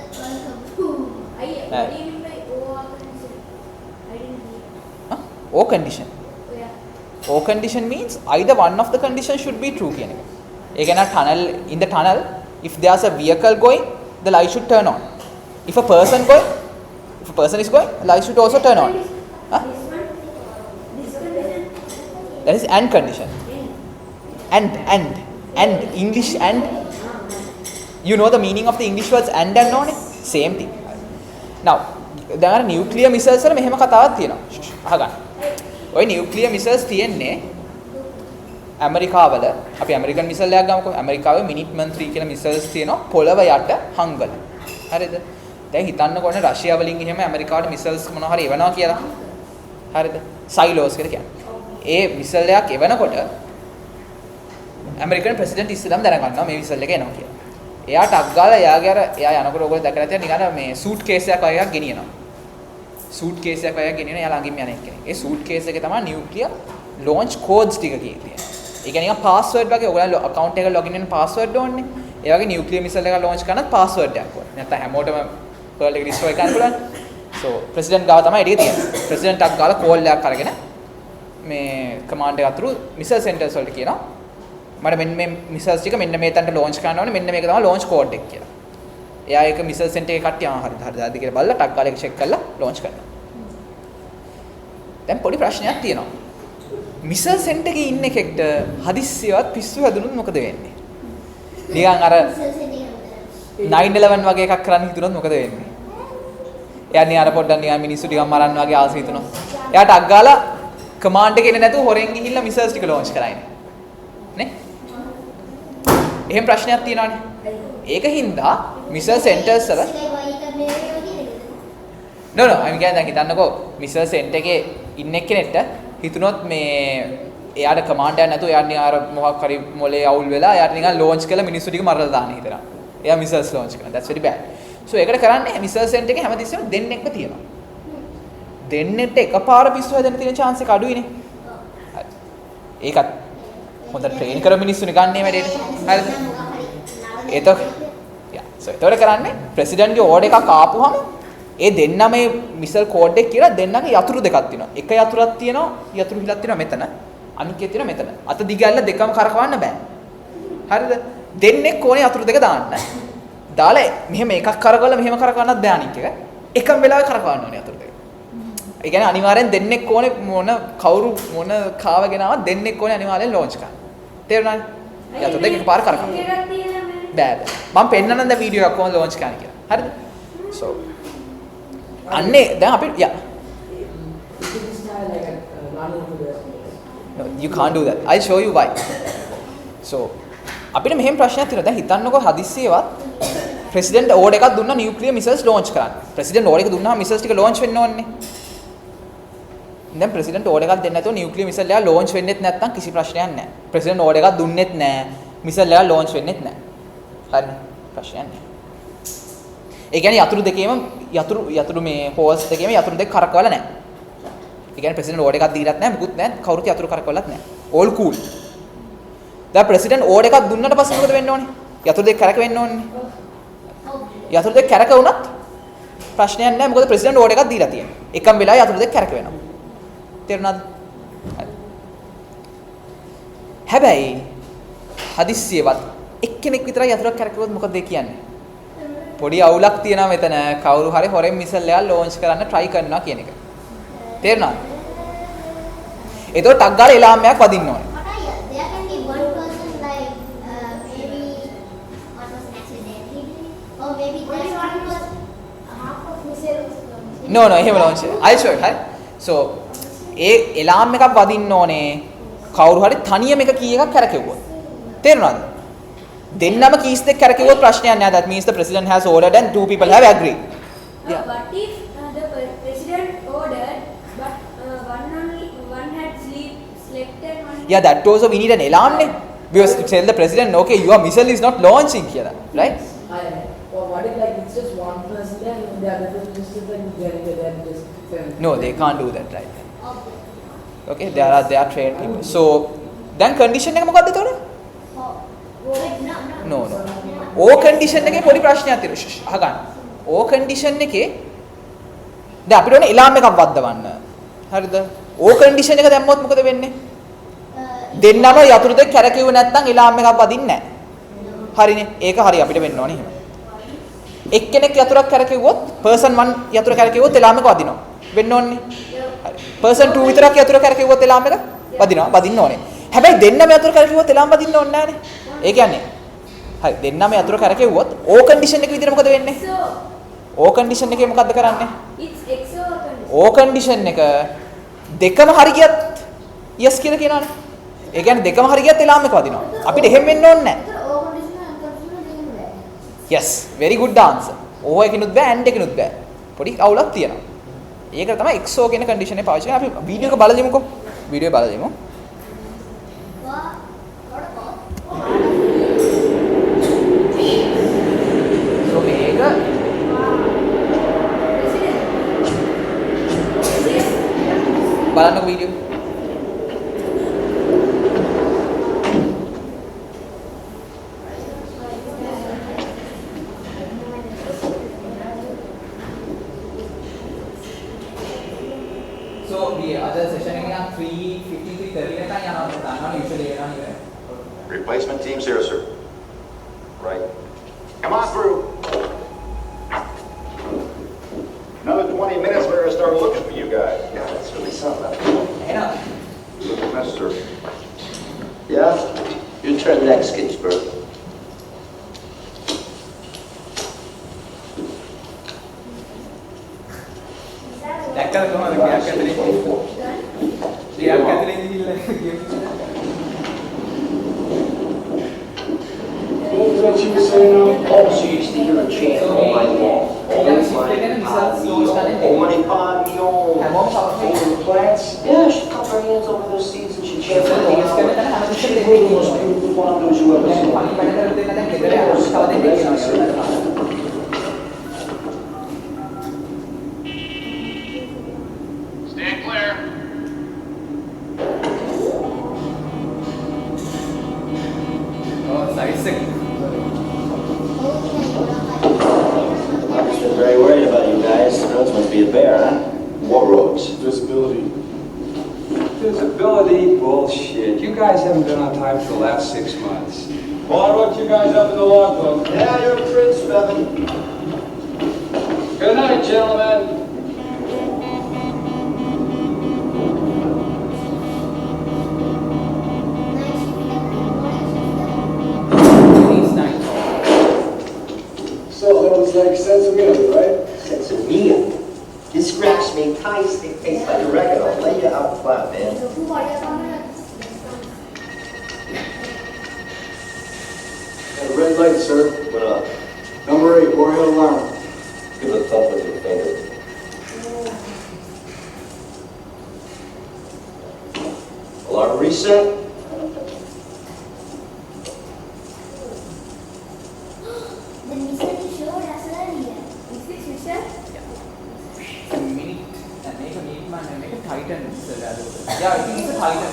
S2: boom.
S4: What do you mean by O condition? I didn't hear.
S1: O condition.
S4: Yeah.
S1: O condition means either one of the conditions should be true කියන එක. ඒ කියන්නේ tunnel in the tunnel if there's a vehicle going the light should turn on. If a person is going the light should also turn on. Huh?
S4: This condition.
S1: That is and condition. And English and you know the meaning of the English words and on it same thing. Now දැන් අර nuclear missiles වල මෙහෙම කතාවක් තියෙනවා. අහගන්න. ඔය nuclear missiles තියෙන්නේ ඇමරිකාවල අපි ඇමරිකන් මිසයිල් එකක් ගමුකෝ. ඇමරිකාවේ මිනිට්මන් 3 කියලා මිසයිල්ස් තියෙනවා පොළව යට හංගල. හරිද? දැන් හිතන්නකොනේ රෂ්‍යාව වලින් එහෙම ඇමරිකාවට මිසයිල්ස් මොනවා හරි එවනවා කියලා. හරිද? සයිලෝස් කියලා කියන්නේ. ඒ මිසයිල් එකක් එවනකොට ඇමරිකන් ප්‍රෙසිඩන්ට් ඉස්සෙල්ලාම දැනගන්නවා මේ මිසයිල් එක එනවා කියලා. එයාට අග්ගාලා එයා යනකොට ඔයගොල්ලෝ දැකලා නැතිව නිකන් මේ සූට් කේස් එකක් වගේ එකක් ගෙනියනවා. සූට් කේස් එකක් වගේ ගෙනියන එයා ළඟින්ම යන එක්කෙනෙක්. ඒ සූට් කේස් එකේ තමයි නියුක්ලියර් ලොන්ච් කෝඩ්ස් ටික තියෙන්නේ. ඒ කියන්නේ නිකන් පාස්වර්ඩ් වගේ ඔයගොල්ලෝ account එක login වෙන පාස්වර්ඩ් ඕනේ. ඒ වගේ නියුක්ලියර් මිසයිල් එකක් launch කරනත් පාස්වර්ඩ් එකක් ඕනේ. නැත්නම් හැමෝටම pearl එක destroy කරන්න පුළුවන්. so president ගාව තමයි ඒක තියෙන්නේ. president එකක් ගාලා call එකක් අරගෙන මේ command එක අතුරු missile centers වලට කියනවා. මට මෙන්න මේ මිසයිල්ස් ටික මෙන්න මේ තැනට launch කරන්න ඕනේ. මෙන්න මේක තමයි launch code එක කියලා. එයා ඒක missile center එකේ කට්ටිය හරිද හරිද කියලා බලලා ටක් ගාලා ඒක check කරලා launch කරනවා. දැන් පොඩි ප්‍රශ්නයක් තියෙනවා. මිසයිල් සෙන්ටර් එකේ ඉන්න එකෙක්ට හදිස්සියවත් පිස්සු හැදුනොත් මොකද වෙන්නේ? නිකන් අර 9/11 වගේ එකක් කරන්න හිතුනොත් මොකද වෙන්නේ? එයා නිකන් අර පොඩ්ඩක් නිකන් මිනිස්සු ටිකක් මරන්න වගේ ආස හිතුනවා. එයාට අක් ගාලා කමාන්ඩ් එක එන්නේ නැතුව හොරෙන් ගිහිල්ලා මිසයිල්ස් ටික launch කරයිනේ. නේ? එහෙම ප්‍රශ්නයක් තියෙනවානේ. ඒක හින්දා මිසයිල් සෙන්ටර්ස් වල no I'm කියන්නේ දැන් හිතන්නකෝ මිසයිල් සෙන්ටර් එකේ ඉන්න එක්කෙනෙක්ට හිතුනොත් මේ එයාට කමාන්ඩ් එකක් නැතුව එයාට නිකන් අර මොකක් හරි මොලේ අවුල් වෙලා එයාට නිකන් launch කරලා මිනිස්සු ටික මරලා දාන්න හිතනවා. එයා මිසයිල්ස් launch කරනවා. That's very bad. So ඒකට කරන්නේ මිසයිල් සෙන්ටර් එකේ හැමතිස්සෙම දෙන්නෙක්ම තියෙනවා. දෙන්නෙක්ට එකපාර පිස්සු හැදෙන්න තියෙන chance එක අඩුයිනේ. හරි. ඒකත් හොඳට ට්‍රේන් කර මිනිස්සුනේ ගන්න මේ වැඩේට. හරිද? ඒතකොට ඒතකොට කරන්නේ ප්‍රෙසිඩන්ට්ගේ ඕඩර් එකක් ආපුවම ඒ දෙන්නම මේ මිසල් කෝඩ් එක කියලා දෙන්නගේ යතුරු දෙකක් තියෙනවා. එක යතුරක් තියෙනවා, යතුරු හිලක් තියෙනවා මෙතන. අනික එක තියෙනවා මෙතන. අත දිගැල්ල දෙකම කරකවන්න බෑ. හරිද? දෙන්නෙක් ඕනේ යතුරු දෙක දාන්න. දාලා මෙහෙම එකක් කරකවලා මෙහෙම කරකවන්නත් බෑ අනික එක. එකම වෙලාවෙ කරකවන්න ඕනේ යතුරු දෙක. ඒ කියන්නේ අනිවාර්යෙන් දෙන්නෙක් ඕනේ කවුරු මොන කාවගෙන ආවත් දෙන්නෙක් ඕනේ අනිවාර්යෙන් ලොන්ච් කරන්න. තේරුණාද? යතුරු දෙක එකපාර කරකවන්න. බෑ. මම පෙන්නන්න දැන් වීඩියෝ එකක් කොහොමද ලොන්ච් කරන්නේ කියලා. හරිද? so අන්නේ දැන් අපි yeah no you can't do that I'll show you why so අපිට මෙහෙම ප්‍රශ්නයක් තියෙනවා දැන් හිතන්නකෝ හදිස්සියවත් ප්‍රෙසිඩන්ට් ඕඩර් එකක් දුන්නා නියුක්ලියර් මිසයිල්ස් launch කරන්න ප්‍රෙසිඩන්ට් ඕඩර් එක දුන්නාම මිසයිල්ස් ටික launch වෙන්න ඕනේ දැන් ප්‍රෙසිඩන්ට් ඕඩර් එකක් දෙන්න නැතුව නියුක්ලියර් මිසයිල් එක launch වෙන්නෙත් නැත්නම් කිසි ප්‍රශ්නයක් නැහැ ප්‍රෙසිඩන්ට් ඕඩර් එකක් දුන්නෙත් නැහැ මිසයිල් එක launch වෙන්නෙත් නැහැ හරිනේ ප්‍රශ්නයක් නැහැ ඒ කියන්නේ යතුරු දෙකේම යතුරු මේ හෝල්ස් දෙකේම යතුරු දෙක කරකවලා නැහැ. ඒ කියන්නේ ප්‍රෙසිඩන්ට් ඕඩර් එකක් දීලත් නැහැ මුකුත් නැහැ කවුරුත් යතුරු කරකවලත් නැහැ. all cool. දැන් ප්‍රෙසිඩන්ට් ඕඩර් එකක් දුන්නට පස්සේ මොකද වෙන්න ඕනේ? යතුරු දෙක කරකවෙන්න ඕනේ. යතුරු දෙක කරකවුණත් ප්‍රශ්නයක් නැහැ මොකද ප්‍රෙසිඩන්ට් ඕඩර් එකක් දීලා තියෙනවා. එකම වෙලාවෙ යතුරු දෙක කරකවෙනවා. තේරුණාද? හැබැයි හදිස්සියවත් එක්කෙනෙක් විතරයි යතුරක් කරකවුවොත් මොකද ඒ කියන්නේ? පොඩි අවුලක් තියෙනවා මෙතන. කවුරු හරි හොරෙන් මිසල් එකක් ලොන්ච් කරන්න try කරනවා කියන එක. තේරුණාද? ඒතකොට ටක් ගාලා එලාම් එකක් වදින්න ඕනේ.
S2: But there can be one person like maybe what was an accident or maybe there's one person
S4: half of missiles.
S1: No එහෙම launch එක. I'll show it. හරි. So ඒ එලාම් එකක් වදින්න ඕනේ කවුරු හරි තනියම එක කී එකක් කරකෙව්වොත්. තේරුණාද? දෙන්නම කීස් දෙක කරකෙව්වොත් ප්‍රශ්නයක් නෑ. That means the president has ordered and two people have agreed. Yeah.
S4: What if the president ordered, but one had slept and one.
S1: Yeah, that also we need an alarm ne? Because to tell the president, okay, your missile is not launching here, right?
S3: Well, what if like it's just one president and the other person just like getting it and just
S1: No, they can't do that right then.
S2: obvious.
S1: Okay, they are trained people. So then condition එක මොකක්ද එතකොට?
S2: Like no.
S1: No. O condition එකේ පොඩි ප්‍රශ්නයක් තියෙනවා. අහගන්න. O condition එකේ දැන් අපිට ඕනේ alarm එකක් වද්දවන්න. හරිද? O condition එක දැම්මොත් මොකද වෙන්නේ? දෙන්නම යතුරු දෙක කැරකෙව්වේ නැත්නම් alarm එකක් වදින්නේ නැහැ. හරිනේ. ඒක හරි අපිට වෙන්න ඕනේ එහෙම. එක්කෙනෙක් යතුරක් කැරකෙව්වොත් person 1 යතුර කැරකෙව්වොත් alarm එක වදිනවා. වෙන්න ඕනේ. හරි. person 2 විතරක් යතුර කැරකෙව්වොත් alarm එක වදින්න ඕනේ. හැබැයි දෙන්නම යතුර කැරකෙව්වොත් alarm වදින්න ඕනේ නැහනේ. ඒ කියන්නේ හරි දෙන්නම යතුර කැරකෙව්වොත් O condition එක විදිහට මොකද වෙන්නේ?
S4: So
S1: O condition එකේ මොකද්ද කරන්නේ?
S4: it's XO condition.
S1: O condition එක දෙකම හරි ගියත් yes කියලා කියනවනේ. ඒ කියන්නේ දෙකම හරි ගියත් alarm එක වදිනවා. අපිට එහෙම වෙන්න ඕනේ නැහැ.
S2: O condition and condition දෙන්නේ.
S1: Yes, very good answer. O එකකිනුත් බෑ and එකකිනුත් බෑ. පොඩි අවුලක් තියෙනවා. ඒක තමයි XO කියන condition එක පාවිච්චි කරන්නේ. අපි වීඩියෝ එක බලලා දෙමුකෝ. වීඩියෝ එක බලලා දෙමු. So මේක බලන්නකෝ video. So the other session එක නම් 3:53 30 වෙනකන් යනවා ගන්නවා usually එනවා නේද?
S5: Replacement team's here, sir. Right. Come on through. Another 20 minutes, we're gonna start looking for you guys. Yeah, that's really something.
S1: එහෙනම්
S5: You look a mess, sir.
S6: Yeah? Your turn next, Ginsburg.
S1: දැක්කද කොහමද ගෑප් ඇතුලේ ගෑප් ඇතුලේ ඉඳිලා
S6: What you were saying now? Oh, so you used to hear a chant all night long. All my patio, over the plants. Yeah, she'd cup her hands over those seeds and she'd chant for the hour. She'd be the most beautiful one of those you ever
S1: දැන්
S6: seen.
S1: පණි වැඩ කරලා දෙන්න දැන් ගෙදර යනවා තව දෙන්නේ කියනවා
S5: Stand clear.
S1: ඔව් සයිස් එක
S6: I've been very worried about you guys. The roads must be a bear, huh? What roads?
S7: Visibility. Visibility? Bullshit. You guys haven't been on time for the last 6 months. Well, I wrote you guys up in the logbook.
S6: Yeah, you're a prince, Bevan.
S7: Good night, gentlemen.
S1: These nights
S7: So that was like sensibility, right?
S6: Sense of meal. This scraps me tight. It tastes like oregano. Lay you out flat, man.
S7: Got a red light, sir.
S6: What up?
S7: Number 8, Warhill Alarm.
S6: Give a thump with your finger. Alarm reset.
S2: The missile you showed us earlier.
S4: Is this mission?
S1: minute and make a minute man and make a Titan yeah I think it's a Titan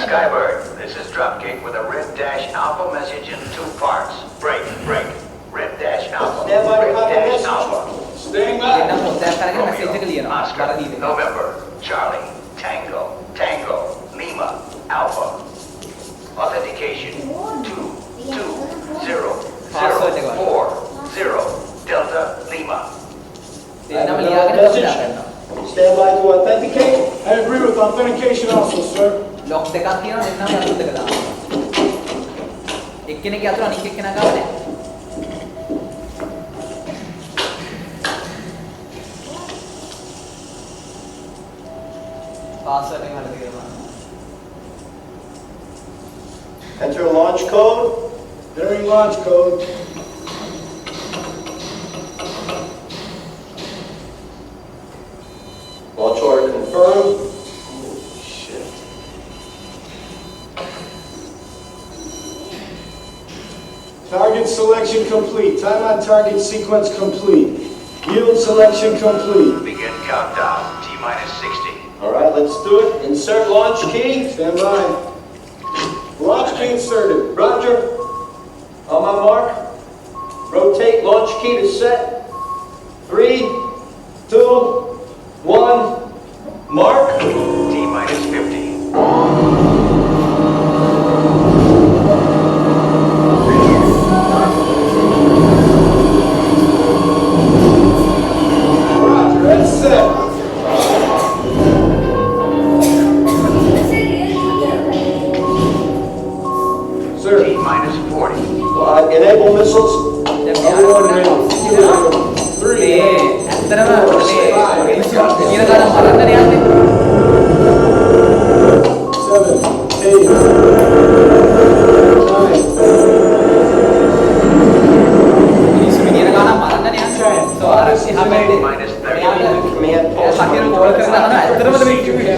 S5: Skybird, this is Dropkick with a Red Dash Alpha message in 2 parts. Break. Red Dash Alpha.
S6: Stand by to
S5: Red
S6: copy
S5: Dash
S6: message.
S5: Alpha.
S7: Staying by.
S1: දෙන්න පොතක් කරගෙන message එක ලියනවා
S5: Oscar,
S1: කරදීද
S5: November, Charlie, Tango, Lima, Alpha. Authentication 220
S1: Password එක වල.
S5: 040 Delta Lima.
S1: දෙන්නම ලියාගෙන
S6: Message.
S1: ගන්නවා.
S6: Stand by to authenticate.
S8: I agree with authentication also, sir.
S1: Lock දෙකක් තියෙනවා දෙන්නම අතුල් දෙක දානවා. එක්කෙනෙක්ගේ අතුල අනිත් එක්කෙනා ගාව නැහැ. පාස්වර්ඩ් එක හරියට කියලා බලන්න.
S6: Enter launch code.
S8: Entering launch code.
S6: Launch order confirmed. Oh, shit.
S8: Target selection complete. Time on target sequence complete. Yield selection complete.
S5: Begin countdown. T-minus 60.
S6: All right, let's do it. Insert launch key.
S8: Stand by. Launch key inserted.
S6: Roger. On my mark. Rotate launch key to set. 3, 2, 1. Mark.
S5: T-minus 50.
S8: Roger, that's set. Sir.
S5: T-minus 40.
S6: Enable missiles.
S8: Everyone ready. 3,
S1: මේ ඇත්තටම මේ කියන ගාන මරන්නනේ යන්නේ.
S8: 7, 8, 9.
S1: මිනිස්සු කියන ගාන මරන්නනේ යන්නේ. So අර එහා පැත්තේ
S5: Minus 30.
S1: එයාට
S6: Command
S1: එයා
S6: post.
S1: සතියේ කෝල් කරලා අහනවා ඇත්තටමද මේ කිව්වේ?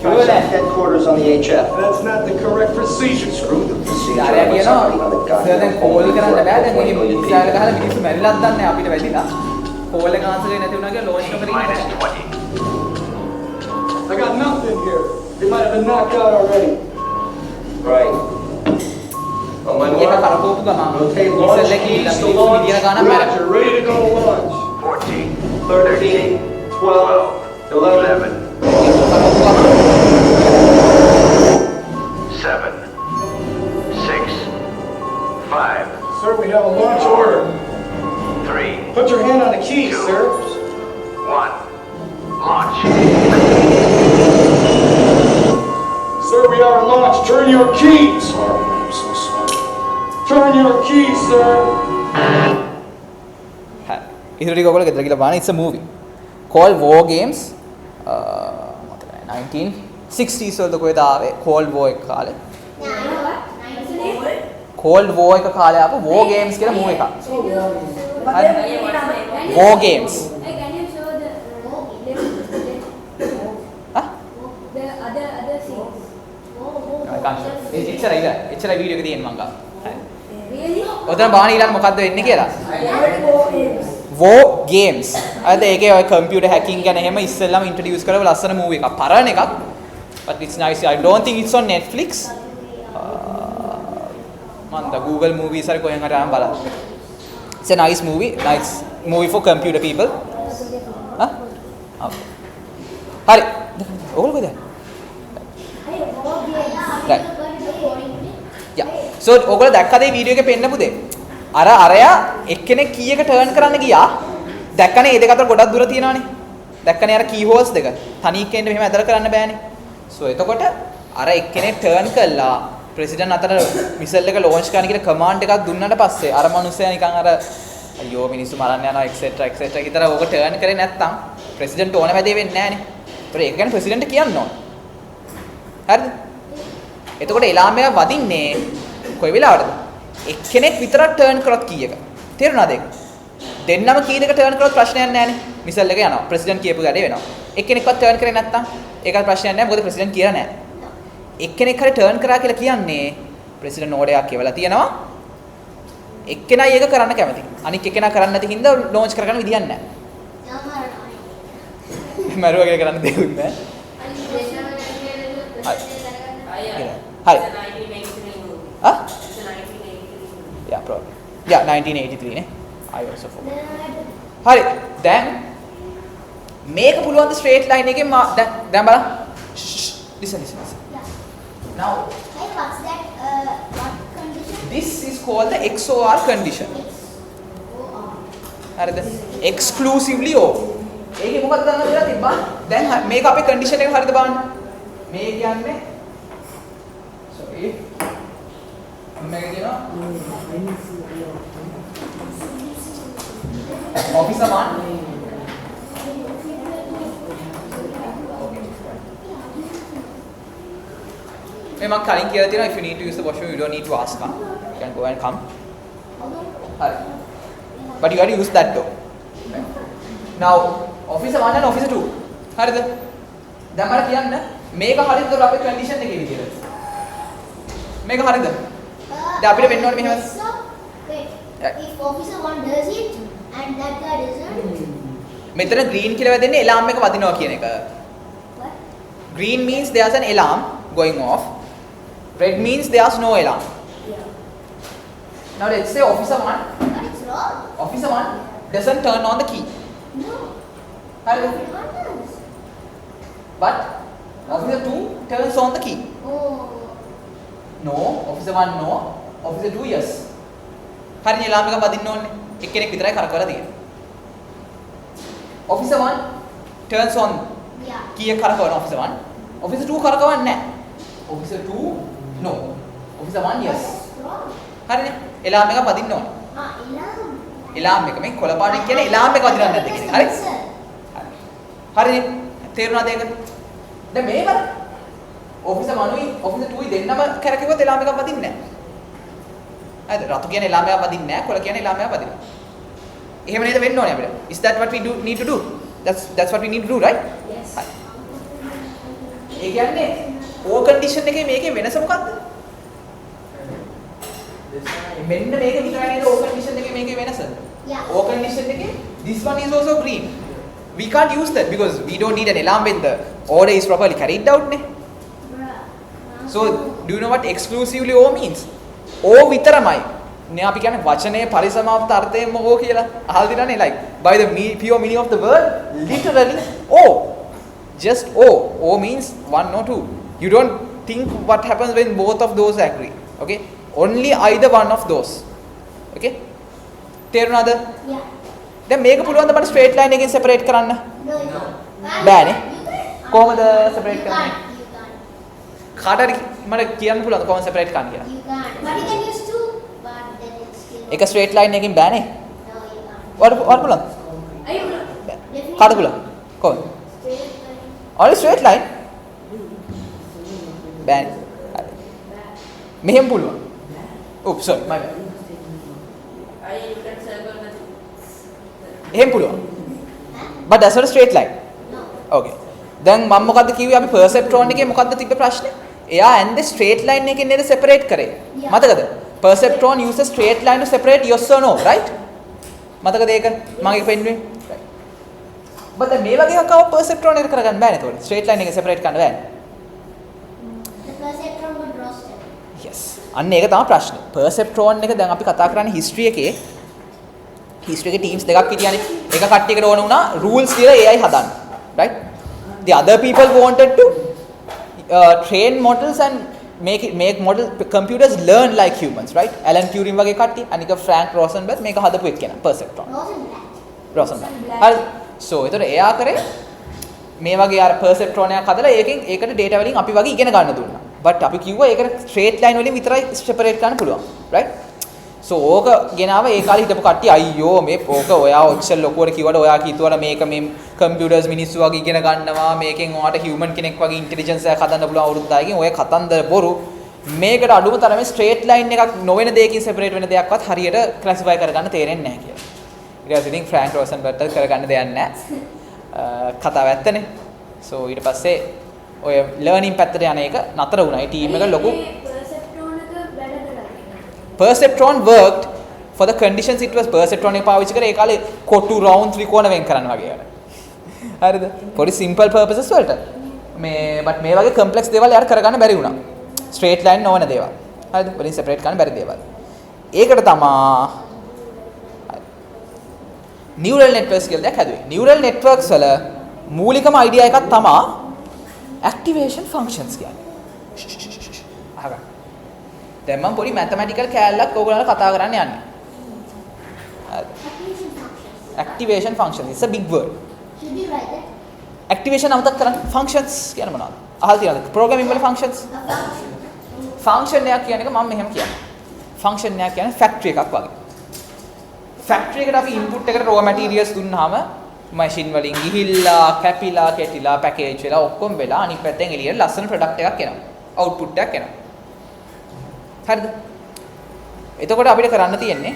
S6: Contact headquarters on the HF.
S8: That's not the correct procedure.
S6: Screw the procedure.
S1: යාරයා
S6: What's
S1: කියනවා
S6: happening on the
S1: සර් දැන්
S6: goddamn
S1: කෝල්
S6: phone?
S1: කරන්න බෑ දැන් මේ
S6: Correctly
S1: මිසයිල් ගහලා මිනිස්සු මැරිලත් දන්නේ නැහැ අපිට වැදිලා කෝල් එක ආන්සර් කරේ නැති වුණා කියලා ලෝන්ච් නොකර
S5: T-minus
S1: ඉන්නවා
S5: 20.
S8: I got nothing here. They might have been knocked out already.
S6: Right. On my
S1: ඒක
S6: mark.
S1: කරකෝපු ගමන්
S6: Rotate
S1: මිසයිල්
S6: launch
S1: එකේ
S6: keys to
S1: මිනිස්සු
S6: launch.
S1: විදින ගානක් මැරෙනවා
S8: Roger, ready to go to launch.
S5: 14.
S6: 13, 12, 11.
S5: 11.
S1: කරකෝපු ගමන්
S5: 7. 6. 5.
S8: Sir, we have a launch order.
S5: 3.
S8: Put your hand on the keys, sir.
S5: 1. Launch.
S8: Sir, we are launched. Turn your keys.
S6: Sorry, I'm so sorry.
S8: Turn your keys, sir.
S1: හරි ඉතින් ටික ඔයගොල්ලෝ ගෙදර ගිහලා බලන්න it's a movie called War Games මතකයි 1960s වලද කොහෙද ආවේ Cold War එක කාලේ Cold War එක කාලේ ආපු War Games කියලා movie එකක් War Games
S4: Can you show the
S1: හා
S4: the other scenes?
S1: එච්චරයි වීඩියෝ එක තියෙන මං ගාව හරි
S4: Really?
S1: ඔතන බලන්න ඊළඟ මොකද්ද වෙන්නේ කියලා War Games අද ඒකේ ඔය කම්පියුටර් හැකින් ගැන එහෙම ඉස්සෙල්ලාම ඉන්ට්‍රොඩියුස් කරව ලස්සන මූවි එකක් පරණ එකක් but it's nice I don't think it's on Netflix මන්ද Google movies හරි කොහෙන් හරි ආවම බලන්න it's a nice movie for computer people හා හරි ඔයගොල්ලෝ කොහෙද right yeah so ඔයගොල්ලෝ දැක්කද මේ වීඩියෝ එකේ පෙන්නපු දේ අරයා එක්කෙනෙක් කීයක ටර්න් කරන්න ගියා දැක්කනේ මේ දෙක අතර ගොඩක් දුර තියෙනවානේ දැක්කනේ අර කී හෝල්ස් දෙක තනියෙක් එන්න මෙහෙම ඇදලා කරන්න බෑනේ so එතකොට අර එක්කෙනෙක් ටර්න් කළා ප්‍රෙසිඩන්ට් අතර මිසයිල් එක ලොන්ච් කරන්න කියලා කමාන්ඩ් එකක් දුන්නාට පස්සේ අර මිනිස්සයා නිකන් අර අයියෝ මිනිස්සු මරන්න යනවා එක්සෙට්‍රා කියලා ඕක ටර්න් කරේ නැත්තම් ප්‍රෙසිඩන්ට් ඕන වැඩේ වෙන්නේ නැහනේ ඒතර ඒක ගැන ප්‍රෙසිඩන්ට් කියන්න ඕන හරිද එතකොට එලාමයා වදින්නේ කොයි වෙලාවටද එක්කෙනෙක් විතරක් ටර්න් කරොත් කීයක තේරුණාද ඒක දෙන්නම කී දෙක ටර්න් කරොත් ප්‍රශ්නයක් නැහැ නේ මිසයිල් එක යනවා ප්‍රෙසිඩන්ට් කියපු වැඩේ වෙනවා එක්කෙනෙක්වත් ටර්න් කරේ නැත්තම් ඒකත් ප්‍රශ්නයක් නැහැ මොකද ප්‍රෙසිඩන්ට් කියලා නැහැ එක්කෙනෙක් හරි ටර්න් කරා කියලා කියන්නේ ප්‍රෙසිඩන්ට් නෝඩ් එකක් කියවලා තියෙනවා එක්කෙනයි ඒක කරන්න කැමති අනික එක්කෙනා කරන්නේ නැති හින්දා ලොන්ච් කරගන්න විදියක් නැහැ මරුවා කියලා කරන්න දෙයක් නැහැ හරි ආ yeah probably yeah 1983 නේ I also forgot හරි දැන් මේක පුළුවන් ද ස්ට්‍රේට් ලයින් එකෙන් දැන් බලන්න listen now
S2: Hey, what's that? What condition?
S1: this is called the XOR condition. හරිද? exclusively O. ඒකේ මොකක්ද දන්නවද කියලා තිබ්බා. දැන් මේක අපේ condition එක හරියද බලන්න. මේ කියන්නේ sorry. මේක කියනවා officer 1. මේ මම කලින් කියලා තියෙනවා if you need to use the washroom you don't need to ask her. You can go and come. හරි. But you have to use that door. Now officer 1 and officer 2. හරිද? දැන් මම කියන්න මේක හරියද අපේ condition එකේ විදියට. මේක හරියද? දැන් අපිට වෙන්න ඕනේ මෙහෙම.
S2: So, wait. If officer 1 does it and that guy doesn't.
S1: මෙතන green කියලා වැදෙන්නේ alarm එක වදිනවා කියන එක.
S2: What?
S1: Green means there's an alarm going off. Red means there's no alarm. Now let's say officer 1
S2: But it's wrong.
S1: Officer 1 doesn't turn on the key.
S2: No.
S1: Hariද?
S2: Everyone does.
S1: But officer 2 turns on the key.
S2: Oh.
S1: No. Officer 1 no. Officer 2 yes. හරිනේ alarm එක වදින්න ඕනේ. එක්කෙනෙක් විතරයි කරකවලා තියෙන්නේ. Officer 1 turns on
S2: Yeah.
S1: key එක කරකවන officer 1. Officer 2 කරකවන්නේ නැහැ. Officer 2 no. Officer 1 yes.
S2: That's wrong.
S1: හරිනේ. alarm එක වදින්න ඕනේ.
S2: Alarm.
S1: alarm එක මේ කොළ පාටින් කියන්නේ alarm එක වදිනවද නැද්ද කියන එක. හරි? හරිනේ. තේරුණාද ඒක? දැන් මේක officer 1යි officer 2යි දෙන්නම කරකියුවොත් alarm එකක් වදින්නේ නැහැ. හරිද? රතු කියන්නේ alarm එකක් වදින්නේ නැහැ. කොළ කියන්නේ alarm එකක් වදිනවා. එහෙම නේද වෙන්න ඕනේ අපිට. Is that what we need to do? That's what we need to do, right?
S4: Yes.
S1: හරි. ඒ කියන්නේ O condition එකේ මේකේ වෙනස මොකක්ද? මෙන්න මේක විතරයි නේද O condition එකේ මේකේ වෙනස.
S2: Yeah.
S1: O condition එකේ this one is also green. We can't use that because we don't need an alarm when the order is properly carried out ne.
S2: Bruh.
S1: So do you know what exclusively O means? O විතරමයි. නේ අපි කියන්නේ වචනේ පරිසමාප්ත අර්ථයෙන්ම O කියලා. අහලා දිනන්නේ like by the pure meaning of the word literally O. Just O. O means one or two. You don't think what happens when both of those agree. Okay? Only either one of those. Okay? තේරුණාද?
S2: Yeah.
S1: දැන් මේක පුළුවන් ද මට straight line එකෙන් separate කරන්න?
S2: No, you can't.
S1: බෑනේ.
S2: You can't.
S1: කොහොමද separate
S2: You
S1: කරන්නේ?
S2: can't. You can't.
S1: කාට හරි මට කියන්න පුළුවන්ද කොහොමද සෙපරේට් කරන්න කියලා?
S2: You can't. But you can use two. But then it's still.
S1: එක ස්ට්‍රේට් ලයින් එකකින් බෑනේ.
S2: No, you can't.
S1: ඔයාලට පුළුවන්ද?
S4: Are you
S2: Definitely.
S1: කාට පුළුවන්? කොහොමද?
S2: Straight line.
S1: only straight line බෑනේ. හරි. මෙහෙම පුළුවන්. oops sorry my bad.
S4: you can circle the
S1: එහෙම පුළුවන්. but that's not a straight line.
S2: No.
S1: okay. දැන් මම මොකද්ද කිව්වේ අපි perceptron එකේ මොකද්ද තිබ්බ ප්‍රශ්නේ? එයා and the straight line එකෙන් නේද separate කරේ.
S2: Yeah.
S1: මතකද? perceptron uses straight line to separate yes or no, right? මතකද ඒක? මම ඒක පෙන්නුවේ. right. but දැන් මේ වගේ එකක් ආව perceptron එක කරගන්න බෑනේ ඒතකොට. straight line එකෙන් separate කරන්න බෑනේ.
S2: The perceptron would roast it.
S1: yes. අන්න ඒක තමයි ප්‍රශ්නේ. perceptron එක දැන් අපි කතා කරන්නේ history එකේ teams දෙකක් හිටියානේ. එක කට්ටියකට ඕන වුණා rules කියලා AI හදන්න. right? The other people wanted to train models and make model computers learn like humans, right? Alan Turing වගේ කට්ටිය. අනික Frank Rosenberg මේක හදපු එක්කෙනා perceptron.
S2: Rosenblatt.
S1: හරි. so ඒතර එයා කරේ මේ වගේ අර perceptron එකක් හදලා ඒකට data වලින් අපි වගේ ඉගෙන ගන්න දුන්නා. but අපි කිව්වා ඒකට straight line වලින් විතරයි separate කරන්න පුළුවන්. right? so ඕක ගෙනාව ඒ කාලේ හිටපු කට්ටිය අයියෝ මේ ඕක ඔයා ඔච්චර ලොකුවට කිව්වට ඔයා කිව්වට මේක මේ computers මිනිස්සු වගේ ඉගෙන ගන්නවා මේකෙන් ඔයාට human කෙනෙක් වගේ intelligence එකක් හදන්න පුළුවන් අවුරුදු 10කින් ඔය කතන්දර බොරු මේකට අඩුම තරමේ straight line එකක් නොවන දෙයකින් separate වෙන දෙයක්වත් හරියට classify කරගන්න තේරෙන්නේ නැහැ කියලා. ඊට පස්සේ ඉතින් Frank Rosenberg කරගන්න දෙයක් නැහැ. කතාව ඇත්තනේ. so ඊට පස්සේ ඔය learning පැත්තට යන එක නතර වුණා. ඒ team එක ලොකු perceptron worked for the conditions it was perceptron එක පාවිච්චි කරේ ඒ කාලේ කොටු round ත්‍රිකෝණ වෙන් කරන්න වගේ වල. හරිද? පොඩි simple purposes වලට. මේ but මේ වගේ complex දේවල් යාර කරගන්න බැරි වුණා. straight line නොවන දේවල්. හරිද? වලින් separate කරන්න බැරි දේවල්. ඒකට තමයි neural networks කියලා දෙයක් හැදුවේ. neural networks වල මූලිකම idea එකක් තමයි activation functions කියන්නේ. අහගන්න. දැන් මම පොඩි මැතමැටිකල් කෑල්ලක් ඕගොල්ලන්ට කතා කරන්න යන්නේ. Activation functions. It's a big word.
S2: Should we write that?
S1: Activation අමතක කරන්න. Functions කියන්නේ මොනවද? අහලා තියෙනවද? Programming වල functions.
S2: A function.
S1: Function එකක් කියන එක මම මෙහෙම කියන්නේ. Function එකක් කියන්නේ factory එකක් වගේ. Factory එකට අපි input එකට raw materials දුන්නාම machine වලින් ගිහිල්ලා, කැපිලා, කෙටිලා, package වෙලා ඔක්කොම වෙලා අනිත් පැත්තෙන් එළියට ලස්සන product එකක් එනවා. output එකක් එනවා. හරිද? එතකොට අපිට කරන්න තියෙන්නේ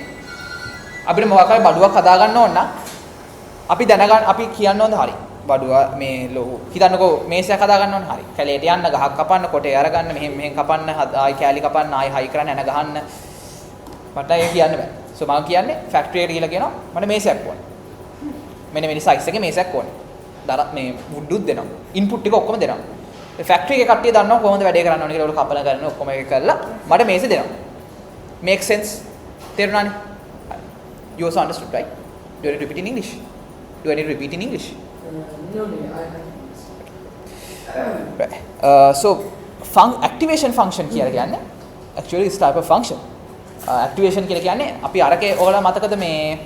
S1: අපිට මොකක් හරි බඩුවක් හදා ගන්න ඕන නම් අපි දැනගන්න අපි කියන්න ඕනද හරි. බඩුව මේ හිතන්නකෝ මේසයක් හදා ගන්න ඕන හරි. කැලේට යන්න ගහක් කපන්න කොටේ අරගන්න මෙහෙන් කපන්න ආයි කැලි කපන්න ආයි හයි කරන්න එන ගහන්න මට ඒක කියන්න බෑ. සෝ මම කියන්නේ ෆැක්ටරි එකට ගිහලා කියනවා මට මේසයක් ඕනේ. මෙන්න මේ සයිස් එකේ මේසයක් ඕනේ. දරත් මේ වුඩ්ඩුත් දෙනවා. ඉන්පුට් ටික ඔක්කොම දෙනවා. ඒ ෆැක්ටරි එකේ කට්ටිය දන්නවා කොහොමද වැඩේ කරන්න ඕනේ කියලා ඒක කපලා කරන ඔක්කොම ඒක කරලා මට මේසෙ දෙනවා. Make sense? තේරුණානේ? You also understood, right? Do I need to repeat in English? Do I need to repeat in English?
S3: No,
S1: Right. So, activation function කියලා කියන්නේ actually this type of function. Activation කියලා කියන්නේ අපි අරකේ ඔයාලා මතකද මේ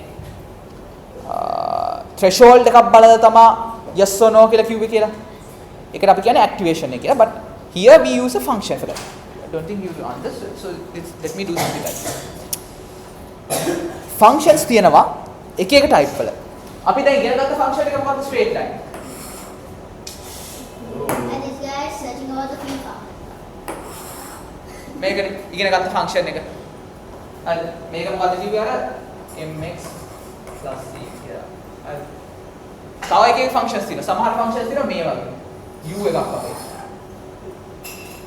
S1: threshold එකක් බලලා තමයි yes or no කියලා කිව්වේ කියලා. ඒකට අපි කියන්නේ activation එක කියලා. But here we use a function for that. I don't think you understood. So let me do something like that. Functions තියෙනවා එක එක type වල. අපි දැන් ඉගෙන ගත්ත function එක මොකක්ද? straight line.
S2: And this guy is searching over the FIFA.
S1: මේක ඉගෙන ගත්ත function එක. හරිද? මේක මොකක්ද කිව්වේ අර mx + c කියලා. හරිද? තව එක එක functions තියෙනවා. සමහර functions තියෙනවා මේ වගේ. u එකක් වගේ.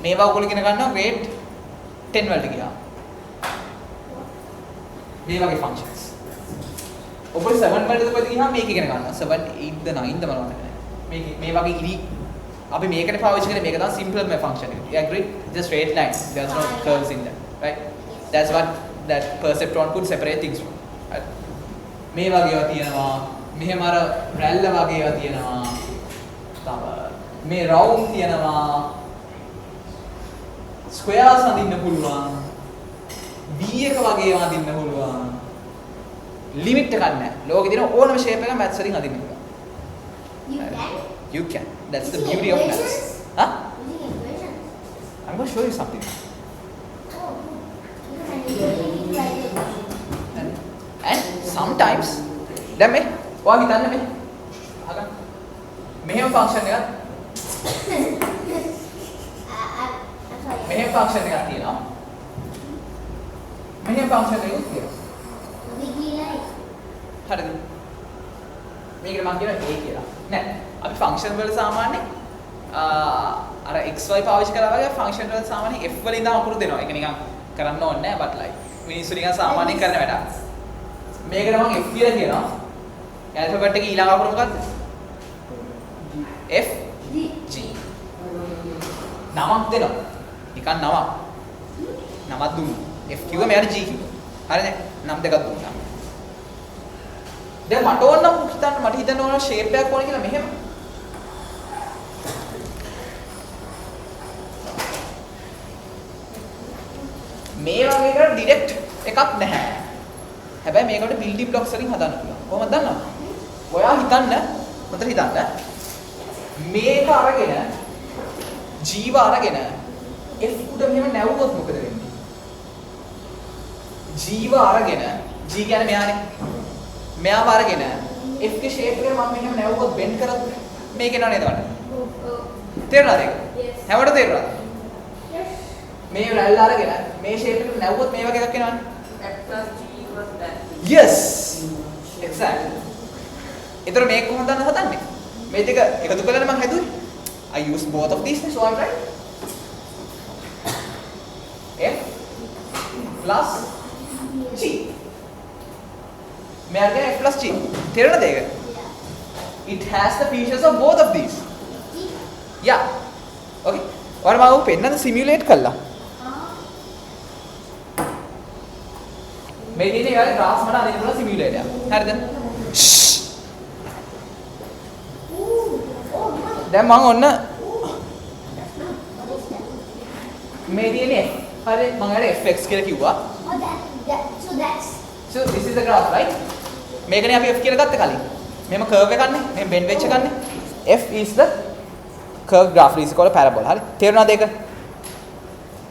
S1: මේවා ඔයගොල්ලෝ ඉගෙන ගන්නවා grade 10 වලට ගියා. මේ වගේ functions. ඔබට 7 වලට කොහෙද ගියාම මේක ඉගෙන ගන්නවා. 7 8ද 9ද මම නැහැ. මේ වගේ ඉරි අපි මේකට පාවිච්චි කරන්නේ මේක තමයි simple මේ function එක. You agree? Just straight lines. There's no curves in them, right? That's what that perceptron could separate things from. Right? මේ වගේවා තියෙනවා. මෙහෙම අර රැල්ල වගේවා තියෙනවා. තව මේ round තියෙනවා. squares අඳින්න පුළුවන්. V එක වගේ අඳින්න පුළුවන්. limit එකක් නැහැ. ලෝකේ තියෙන ඕනම shape එකක් maths වලින් අඳින්න පුළුවන්.
S2: You can?
S1: You can. That's the
S2: Using
S1: beauty of maths.
S2: equations?
S1: Huh?
S2: Using equations.
S1: I'm going to show you something.
S2: Oh, good. You can write the equation.
S1: And sometimes දැන් මේ ඔයා හිතන්න මේ අහගන්න. මෙහෙම function එකක්
S2: I'm sorry.
S1: මෙහෙම function එකක් තියෙනවා. මෙහෙම function එකක් තියෙනවා.
S2: Wiggy line.
S1: හරිද? මේකට මම කියනවා a කියලා. නෑ. අපි function වල සාමාන්‍යයෙන් අර xy පාවිච්චි කරලා වගේ function වල සාමාන්‍යයෙන් f වලින් ඉඳන් අකුරු දෙනවා. ඒක නිකන් කරන්න ඕනේ නෑ but like මිනිස්සු නිකන් සාමාන්‍යයෙන් කරන වැඩක්. මේකට මම f කියලා කියනවා. alphabet එකේ ඊළඟ අකුර මොකක්ද? f g. නමක් දෙනවා. නිකන් නමක්. නමක් දුන්නා. f කිව්ව මෙයාට g කිව්වා. හරිනේ? නම් දෙකක් දුන්නා. දැන් මට ඕන නම් මට හිතන්න ඕන shape එකක් ඕන කියලා මෙහෙම. මේ වගේ එකට direct එකක් නැහැ. හැබැයි මේකට building blocks වලින් හදන්න පුළුවන්. කොහොමද දන්නවද? ඔයා හිතන්න මතක හිතන්න. මේක අරගෙන ජීව අරගෙන F උඩ මෙහෙම නැවුවොත් මොකද වෙන්නේ? ජීව අරගෙන G කියන්නේ මෙයානේ. මෙයාව අරගෙන F ගේ shape එක මම මෙහෙම නැවුවොත් bend කරත් මේක එනවා නේද වටේ? තේරුණාද ඒක? හැමෝටම තේරුණාද? මේ රැල්ල අරගෙන මේ shape එකට නැවුවොත් මේ වගේ එකක් එනවනේ.
S9: F plus G was that.
S1: Yes. Exactly. ඒතර මේක කොහොමද හදන්නේ? මේ දෙක එකතු කරලා මම හැදුවේ. I use both of these, so I'm right. F plus G. मैं आ गया F plus G. तेरा ना देगा? It has the features of both of these. Yeah. Okay. और मैं वो पेन ना simulate कर ला. मैं ये नहीं यार ग्राफ बना देने वाला simulate यार. हर दिन. දැන් මම ඔන්න මේ තියෙන්නේ හරි මම යාට fx කියලා කිව්වා. So this is the graph, right? මේකනේ අපි f කියලා ගත්ත කලින්. මෙහෙම curve එකක් නේ. මෙහෙම bend වෙච්ච එකක් නේ. f is the curved graph is called parabola. හරි. තේරුණාද ඒක?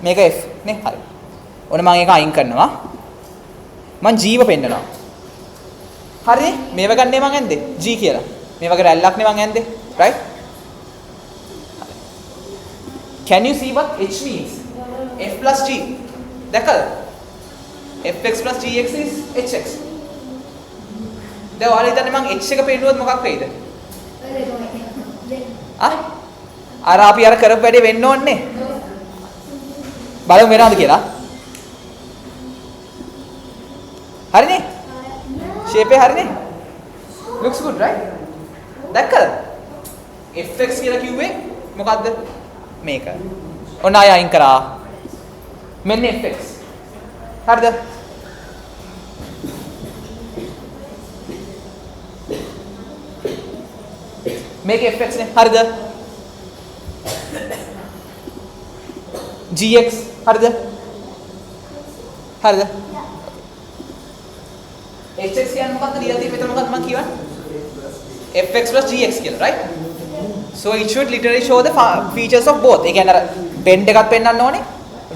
S1: මේක f නේ. හරි. ඔන්න මම ඒක අයින් කරනවා. මම ජීව පෙන්නනවා. හරිනේ? මේව ගන්නේ මං ඇන්දේ g කියලා. මේ වගේ රැල්ලක් නේ මං ඇන්දේ. right? Can you see what h means? f plus g. දැකලා? fx plus gx is hx. දැන් ඔයාලා හිතන්නේ මං h එක පෙන්නුවොත් මොකක් වෙයිද? අර අපි අර කරපු වැඩේ වෙන්න ඕනේ. බලමු වෙනවද කියලා. හරිනේ? shape එක හරිනේ? looks good, right? දැක්කද? fx කියලා කිව්වේ මොකද්ද? මේක. ඔන්න ආය අයින් කරා. මෙන්න fx. හරිද? මේක fx නේ. හරිද? gx හරිද? හරිද? hx කියන්නේ මොකක්ද? ලියලා තියෙන්නේ මෙතන මොකක්ද මම කියවන්නේ? fx plus gx කියලා, right? So it should literally show the features of both. ඒ කියන්නේ අර bend එකක් පෙන්වන්න ඕනේ,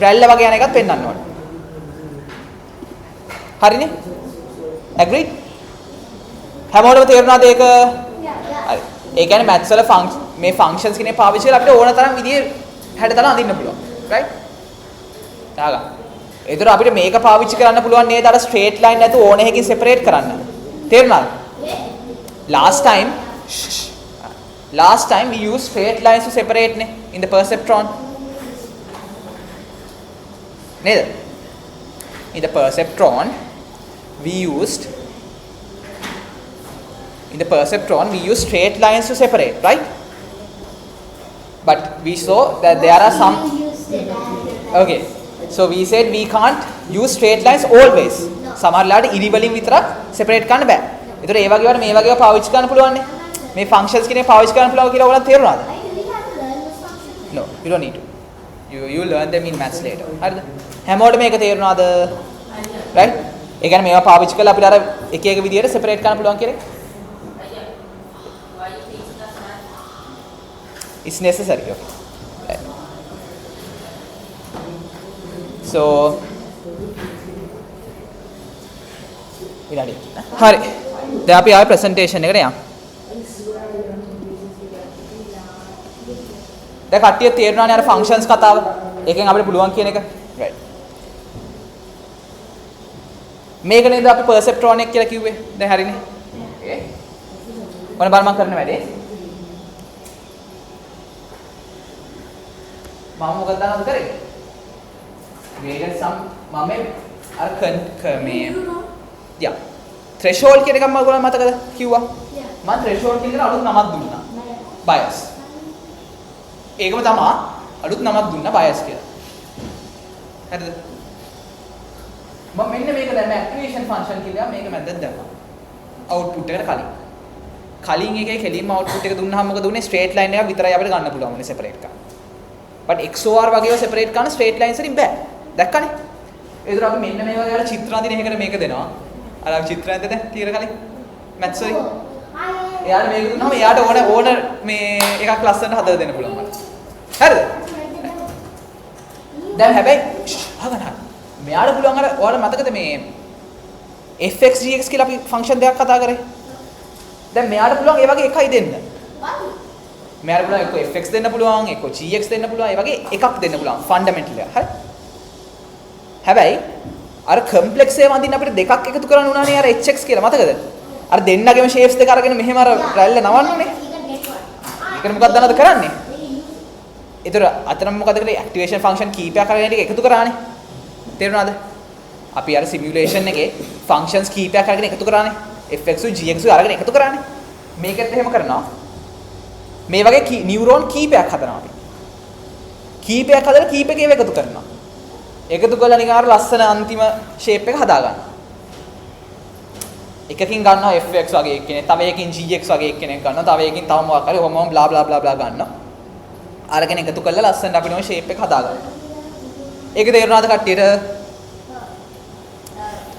S1: රැල්ල වගේ යන එකක් පෙන්වන්න ඕනේ. හරිනේ? agreed? හැමෝටම තේරුණාද ඒක? හරි. ඒ කියන්නේ maths වල මේ functions කෙනේ පාවිච්චි කරලා අපිට ඕන තරම් විදිහේ හැඩතල අඳින්න පුළුවන්. right? තාගා. ඒතර අපිට මේක පාවිච්චි කරන්න පුළුවන් නේද අර straight line නැතුව ඕන එකකින් separate කරන්න. තේරුණාද? Last time we used straight lines to separate ne in the perceptron. Neda? In the perceptron we used straight lines to separate, right? But we saw that there are some. Okay, so we said we can't use straight lines always. සමහරලාට ඉරි වලින් විතරක් separate කරන්න බෑ. ඒතර ඒ වගේ වල මේ වගේව පාවිච්චි කරන්න පුළුවන් නේ. මේ functions කෙනේ පාවිච්චි කරන්න පුළුවන් කියලා ඔයාලට තේරුණාද? No, you don't need to. You learn them in maths later. හරිද? හැමෝටම මේක තේරුණාද? right? ඒ කියන්නේ මේවා පාවිච්චි කරලා අපිට අර එක එක විදියට separate කරන්න පුළුවන් කියලා. It's necessary. Okay. Right. So විනාඩි. හරි. දැන් අපි ආයේ presentation එකට යමු. දැන් කට්ටිය තේරුණානේ අර functions කතාව. ඒකෙන් අපිට පුළුවන් කියන එක. right. මේක නේද අපි perceptron එක කියලා කිව්වේ. දැන් හරිනේ. okay. ඔන්න බලන්න මම කරන වැඩේ. මම මොකද දානවද කරේ? gradient sum මම අර මේ yeah threshold කියන එක මම ඔයගොල්ලෝ මතකද කිව්වා? මම threshold කියන එකට අලුත් නමක් දුන්නා. bias. ඒකම තමයි අලුත් නමක් දුන්නා bias කියලා. හරිද? මම මෙන්න මේක දැම්ම activation function කියලා මේක මැද්දට දැම්මා. output එකට කලින් එකේ කෙලින්ම output එක දුන්නාම මොකද උනේ? straight line එකක් විතරයි අපිට ගන්න පුළුවන් උනේ separate කරන්න. but XOR වගේව separate කරන්න straight lines වලින් බෑ. දැක්කනේ? ඒතර අපි මෙන්න මේ වගේ අර චිත්‍ර අඳින එකකට මේක දෙනවා. අර චිත්‍ර ඇද්ද දැන් තියර කලින් maths වලින්. එයාට මේක දුන්නාම එයාට ඕන මේ එකක් ලස්සනට හදලා දෙන්න පුළුවන් මට. හරිද? දැන් හැබැයි අහගන්න. මෙයාට පුළුවන් අර ඔයාලා මතකද මේ fx gx කියලා අපි ෆන්ක්ෂන් දෙකක් කතා කරේ. දැන් මෙයාට පුළුවන් ඒ වගේ එකයි දෙන්න. මෙයාට පුළුවන් එක්ක fx දෙන්න පුළුවන්, එක්ක gx දෙන්න පුළුවන්, ඒ වගේ එකක් දෙන්න පුළුවන් ෆන්ඩමෙන්ටල් එක. හරි? හැබැයි අර කම්ප්ලෙක්ස් ඒවා අඳින්න අපිට දෙකක් එකතු කරන්න උනානේ අර hx කියලා මතකද? අර දෙන්නගේම shapes දෙක අරගෙන මෙහෙම අර රැල්ල නවන්නනේ. ඒකට මොකක්ද දන්නවද කරන්නේ? ඒතර අතරම මොකද කරේ? activation function කීපයක් අරගෙන ටික එකතු කරානේ. තේරුණාද? අපි අර simulation එකේ functions කීපයක් අරගෙන එකතු කරානේ. fx gx අරගෙන එකතු කරානේ. මේකෙත් එහෙම කරනවා. මේ වගේ නියුරෝන් කීපයක් හදනවා අපි. කීපයක් හදලා කීපකේව එකතු කරනවා. එකතු කරලා නිකන් අර ලස්සන අන්තිම shape එක හදා ගන්නවා. එකකින් ගන්නවා fx වගේ එක්කෙනෙක්, තව එකකින් gx වගේ එක්කෙනෙක් ගන්නවා, තව එකකින් තව මොකක් හරි ඔහොම bla bla bla bla ගන්නවා. අරගෙන එකතු කරලා ලස්සනට අපිට ওই shape එක හදා ගන්නවා. ඒක තේරුණාද කට්ටියට?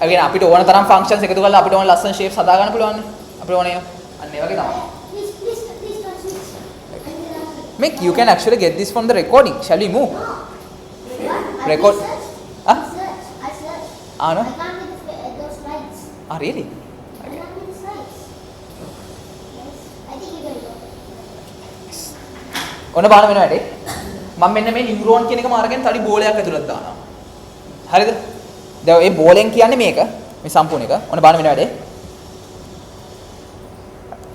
S1: අගින් අපිට ඕන තරම් ෆන්ක්ෂන්ස් එකතු කරලා අපිට ඕන ලස්සන ෂේප්ස් හදා ගන්න පුළුවන් නේ. අපිට ඕනේ අන්න ඒ වගේ තමයි.
S2: Please don't switch.
S1: Mick, you can actually get this from the recording. Shall we move? Record. Huh?
S2: I searched.
S1: Ah, no?
S2: I can't get those slides.
S1: Ah, really?
S2: I can't get the slides. Yes. I think you can go.
S1: ඔන්න බලන්න වෙන වැඩේ. මම මෙන්න මේ neuron කියන එක මාර්ගෙන් තඩි බෝලයක් ඇතුළට දානවා. හරිද? දැන් මේ බෝලෙන් කියන්නේ මේක. මේ සම්පූර්ණ එක. ඔන්න බලන්න වෙන වැඩේ.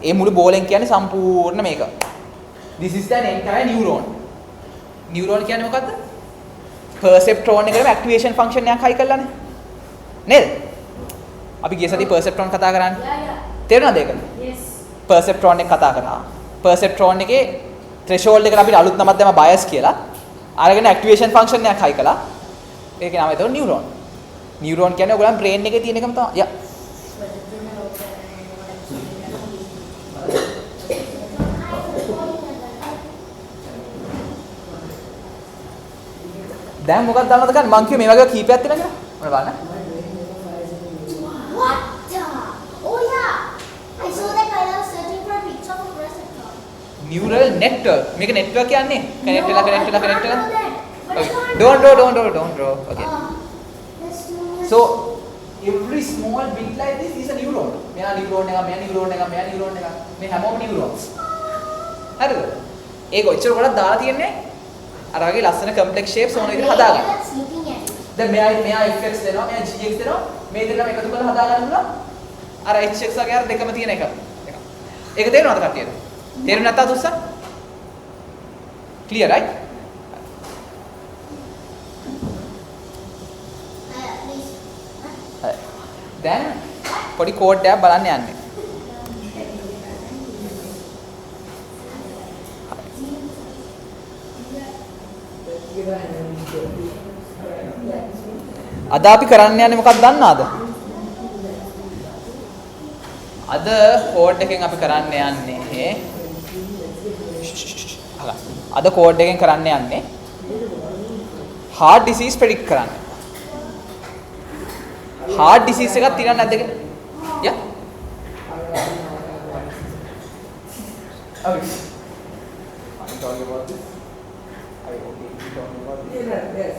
S1: මේ මුළු බෝලෙන් කියන්නේ සම්පූර්ණ මේක. This is the entire neuron. Neuron කියන්නේ මොකද්ද? perceptron එකේම activation function එකක් හයි කළානේ. නේද? අපි ගිය සතියේ perceptron කතා කරන්නේ. තේරුණාද ඒක?
S4: Yes.
S1: perceptron එක කතා කරා. perceptron එකේ threshold එකට අපිට අලුත් නමක් දැම්ම bias කියලා. අරගෙන activation function එකක් හයි කළා. ඒකේ නම තමයි neuron. neuron කියන්නේ ඔයගොල්ලන් brain එකේ තියෙන එකම තමයි. දැන් මොකක්ද දන්නවද ගන්න මං කිව්වේ මේ වගේ කීපයක් තියෙනවා කියලා. ඔන්න බලන්න.
S2: What the? Oh yeah. I saw that while I was searching for a picture of a perceptron.
S1: neural network. මේක network කියන්නේ connect වෙලා
S2: No,
S1: connect
S2: I
S1: වෙලා connect
S2: know
S1: වෙලා.
S2: that. But
S1: Okay.
S2: you can't-
S1: Don't draw. Okay.
S2: That's too much.
S1: So every small bit like this is a neuron. මෙයා neuron එක, මෙයා neuron එක, මෙයා neuron එක. මේ හැමෝම neurons. හරිද? ඒක ඔච්චර ගොඩක් දාලා තියන්නේ අර වගේ ලස්සන complex shapes ඕන විදිහට හදාගන්න.
S2: That's looking at it.
S1: දැන් මෙයා fx දෙනවා, මෙයා gx දෙනවා. මේ දෙන්නම එකතු කරලා හදාගන්න පුළුවන්. අර hx වගේ අර දෙකම තියෙන එක. ඒක තේරෙනවද කට්ටියට? තේරුම් නැත්නම් දුස්සා? Clear right?
S2: Please.
S1: හරි. දැන් පොඩි කෝඩ් එකක් බලන්න යන්නේ. අද අපි කරන්න යන්නේ මොකක්ද දන්නවද? අද කෝඩ් එකෙන් අපි කරන්න යන්නේ අද කෝඩ් එකෙන් කරන්න යන්නේ heart disease predict කරන්න. heart disease එකක් තියෙනවද නැද්ද කියලා? Yeah. Okay. I'm talking about this. I okay. You talking about this?
S3: Yes.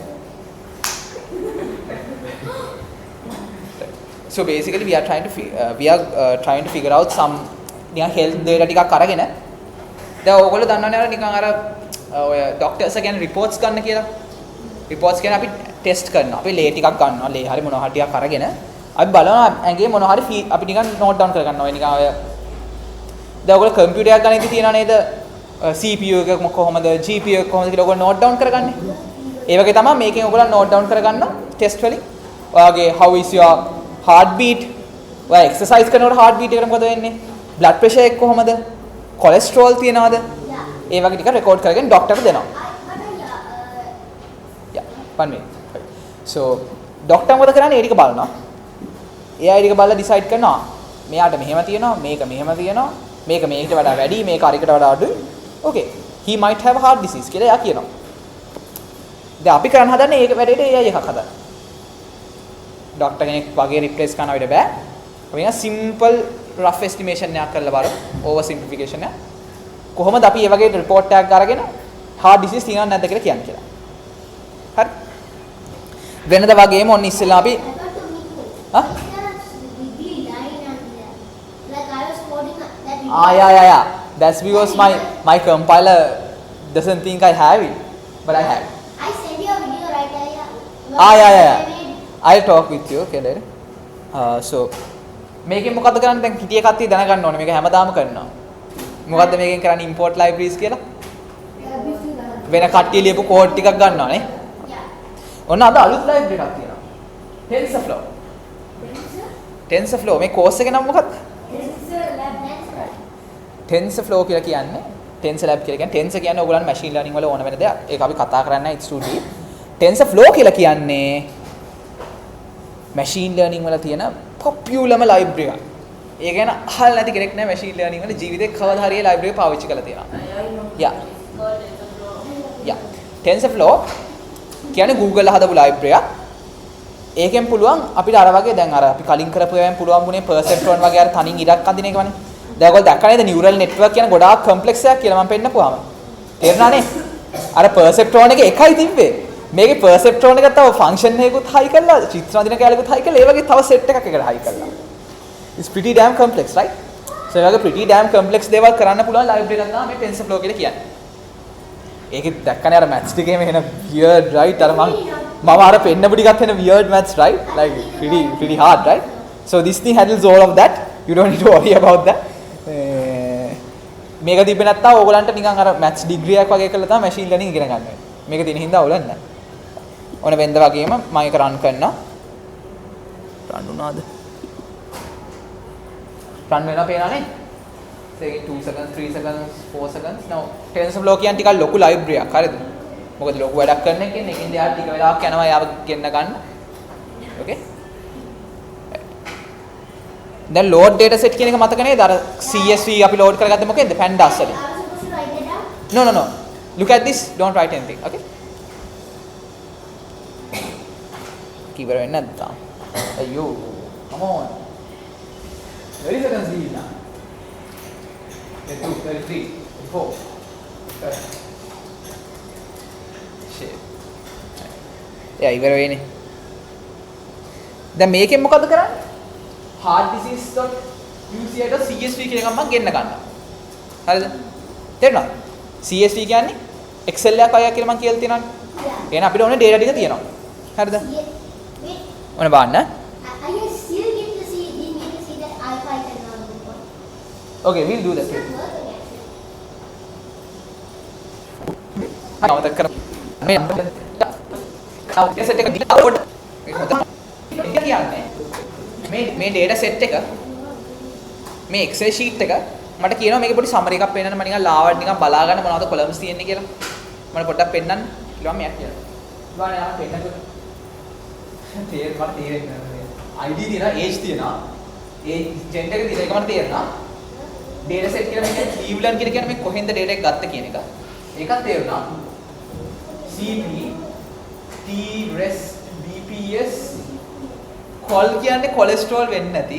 S1: So basically we are trying to figure out some නිකන් health data ටිකක් අරගෙන දැන් ඕගොල්ලෝ දන්නවනේ අර නිකන් අර ඔය ડોක්ටර්ස් ගැන reports ගන්න කියලා. reports කියන්නේ අපි test කරනවා. අපි ලේ ටිකක් ගන්නවා. ලේ හරි මොනවා හරි ටිකක් අරගෙන අපි බලනවා ඇඟේ මොනවා හරි අපි නිකන් note down කරගන්නවා. ඔය නිකන් ඔය දැන් ඔයගොල්ලෝ කම්පියුටර් එකක් ගන්න ඉතින් තියනවා නේද? CPU එක කොහොමද GPU එක කොහොමද කියලා ඔයගොල්ලෝ note down කරගන්නේ. ඒ වගේ තමයි මේකෙන් ඔයගොල්ලෝ note down කරගන්න test වලින්. ඔයාගේ how is your heart beat? ඔයා exercise කරනකොට heart beat එකට මොකද වෙන්නේ? blood pressure එක කොහොමද? cholesterol තියනවද? ඒ වගේ ටික record කරගෙන doctor දෙනවා. Yeah, 1 minute. Right. So doctor මොකද කරන්නේ? ඒ ටික බලනවා. එයා ටික බලලා decide කරනවා. මෙයාට මෙහෙම තියෙනවා, මේක මෙහෙම තියෙනවා, මේක මේකට වඩා වැඩි, මේක අරකට වඩා අඩුයි. Okay. He might have heart disease කියලා එයා කියනවා. දැන් අපි කරන්න හදන්නේ ඒක වැඩේට AI එකක් හදන්න. ડોක්ටර් කෙනෙක් වගේ රිප්ලේස් කරන්න වෙන්න බෑ. අපි නිකන් සිම්පල් රෆ් එස්ටිමේෂන් එකක් කරලා බලමු. ඕවර් සිම්ප්ලිෆිකේෂන් එක. කොහොමද අපි මේ වගේ report එකක් අරගෙන heart disease තියෙනවද නැද්ද කියලා කියන්නේ කියලා. හරි. වෙනද වගේම ඔන්න ඉස්සෙල්ලා අපි
S2: Huh? Wiggly line on there. Like I was coding that.
S1: yeah. That's because my compiler doesn't think I have it, but I have it.
S2: I sent you a video right there.
S1: Yeah. I'll talk with you okay later. So මේකෙන් මොකද්ද කරන්නේ දැන් හිටිය කට්ටිය දැනගන්න ඕනේ මේක හැමදාම කරනවා. මොකද්ද මේකෙන් කරන්නේ import libraries කියලා? වෙන කට්ටිය ලියපු කෝඩ් ටිකක් ගන්නවා නේ. ඔන්න අද අලුත් library එකක් තියෙනවා. TensorFlow. TensorFlow මේ course එකේ නම මොකක්ද? TensorFlow කියලා කියන්නේ TensorLab කියලා කියන්නේ Tensor කියන්නේ ඔයගොල්ලන් machine learning වල ඕන වෙන දෙයක්. ඒක අපි කතා කරන්නේ නැහැ it's too deep. TensorFlow කියලා කියන්නේ machine learning වල තියෙන popularම library එකක්. ඒක ගැන අහලා නැති කෙනෙක් නැහැ machine learning වල ජීවිතේ කවදා හරි ඒ library එක පාවිච්චි කරලා තියෙනවා. Yeah. TensorFlow කියන්නේ Google හදපු library එක. ඒකෙන් පුළුවන් අපිට අර වගේ දැන් අර අපි කලින් කරපු ඒවායින් පුළුවන් වුණේ perceptron වගේ අර තනින් ඉරක් අඳින එක වනේ. දැන් ඔයගොල්ලෝ දැක්කා නේද neural network කියන ගොඩාක් complex එකක් කියලා මම පෙන්නපුවාම. තේරුණානේ? අර perceptron එක එකයි තිබ්බේ. මේකේ perceptron එක තව function එකකුත් high කරලා චිත්‍ර අඳින කැලකුත් high කරලා ඒ වගේ තව set එකක් එකට high කරලා. It's pretty damn complex, right? So ඒ වගේ pretty damn complex දේවල් කරන්න පුළුවන් library එකක් තමයි මේ TensorFlow කියලා කියන්නේ. ඒකෙත් දැක්කනේ අර maths ටිකේම එන weird right අර මම අර පෙන්නපු ටිකත් එන weird maths right like pretty hard right. So this thing handles all of that. You don't need to worry about that. මේක තිබ්බේ නැත්තම් ඕගලන්ට නිකන් අර maths degree එකක් වගේ කරලා තමයි machine learning ඉගෙන ගන්න වෙන්නේ. මේක තියෙන හින්දා අවුලක් නැහැ. ඕන වෙන්ද වගේම මම ඒක run කරනවා. run වුණාද? run වෙනවා පේනවනේ. say 2 seconds 3 seconds 4 seconds. now TensorFlow කියන්නේ ටිකක් ලොකු library එකක්. හරිද? මොකද ලොකු වැඩක් කරන එකෙන් ඒකින්ද යාට ටික වෙලාවක් යනවා යාව ගෙන්න ගන්න. okay? දැන් load data set කියන එක මතක නේද? අර CSV අපි load කරගත්තේ මොකෙන්ද? pandas වලින්. No. Look at this. Don't write anything. Okay? Keeper වෙන්නේ නැද්ද? අයියෝ. Come on. 30 seconds leave now. 32, 33, 34. Shit. ඉවර වෙන්නේ. දැන් මේකෙන් මොකද කරන්නේ? harddisease.uci.csv කියන එක මම ගෙන්න ගන්නවා. හරිද? තේරුණාද? CSV කියන්නේ Excel එකක් වගේ කියලා මම කියලා තියෙනවානේ. එහෙනම් අපිට ඕනේ data ටික තියෙනවා. හරිද? ඕන බලන්න. Okay, we'll do that. අවතක් කර මේ set එක download මේ data set එක මේ Excel sheet එක මට කියනවා මේකේ පොඩි summary එකක් පෙන්නන්න මම නිකන් ලාවට නිකන් බලා ගන්න මොනවද columns තියෙන්නේ කියලා මම පොඩ්ඩක් පෙන්නන්න කිව්වා මෙයා කියලා. ඊළඟට යා පෙන්නකොට තේරෙන්නේ ID තියෙනවා age තියෙනවා age gender එක තියෙන එක මට තේරෙනවා. data set කියලා මේක Cleveland කියලා කියන්නේ මේ කොහෙන්ද data එක ගත්ත කියන එක. ඒකත් තේරුණා. CP T rest BPS call කියන්නේ cholesterol වෙන්නේ නැති.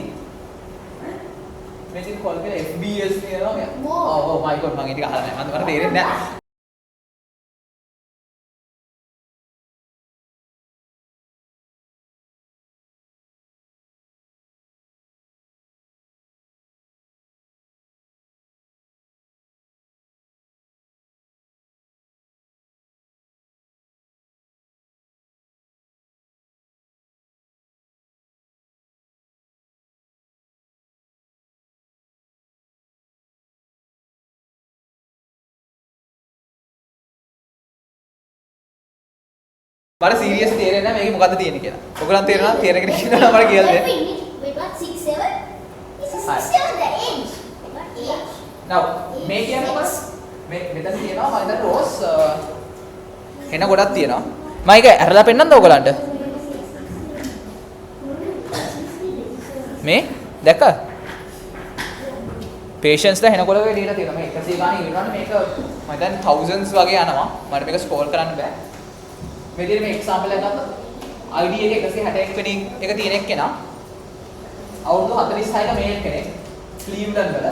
S1: මේකෙන් call කියලා FBS කියනවා මෙයා. oh my god මම ඒක අහලා නැහැ. මට තේරෙන්නේ නැහැ. මට සීරියස් තේරෙන්නේ නැහැ මේකේ මොකද්ද තියෙන්නේ කියලා. ඔයගොල්ලන් තේරෙනවා තේරෙගෙන කියනවා මට කියලා දෙන්න.
S2: Wait, what? 6, 7? This is 6, 7 the age. What age?
S1: now මේ කියන්නේ මොකක්ද? මේ මෙතන තියෙනවා මම දැන් රෝස් එන ගොඩක් තියෙනවා. මම ඒක ඇරලා පෙන්නන්නද ඔයගොල්ලන්ට? මේ දැක්ක? patients ලා එන ගොඩක data තියෙනවා. මේ 100 ගානේ ඉවරනනේ මේක මම දැන් thousands වගේ යනවා. මට මේක scroll කරන්න බෑ. මේ විදිහට මේ එක්සැම්පල් එකක් ගත්තා. ID එක 161 වෙනි එක තියෙන එක්කෙනා. අවුරුදු 46ක මේල් කෙනෙක්. ක්ලීව්ලන්ඩ් වල.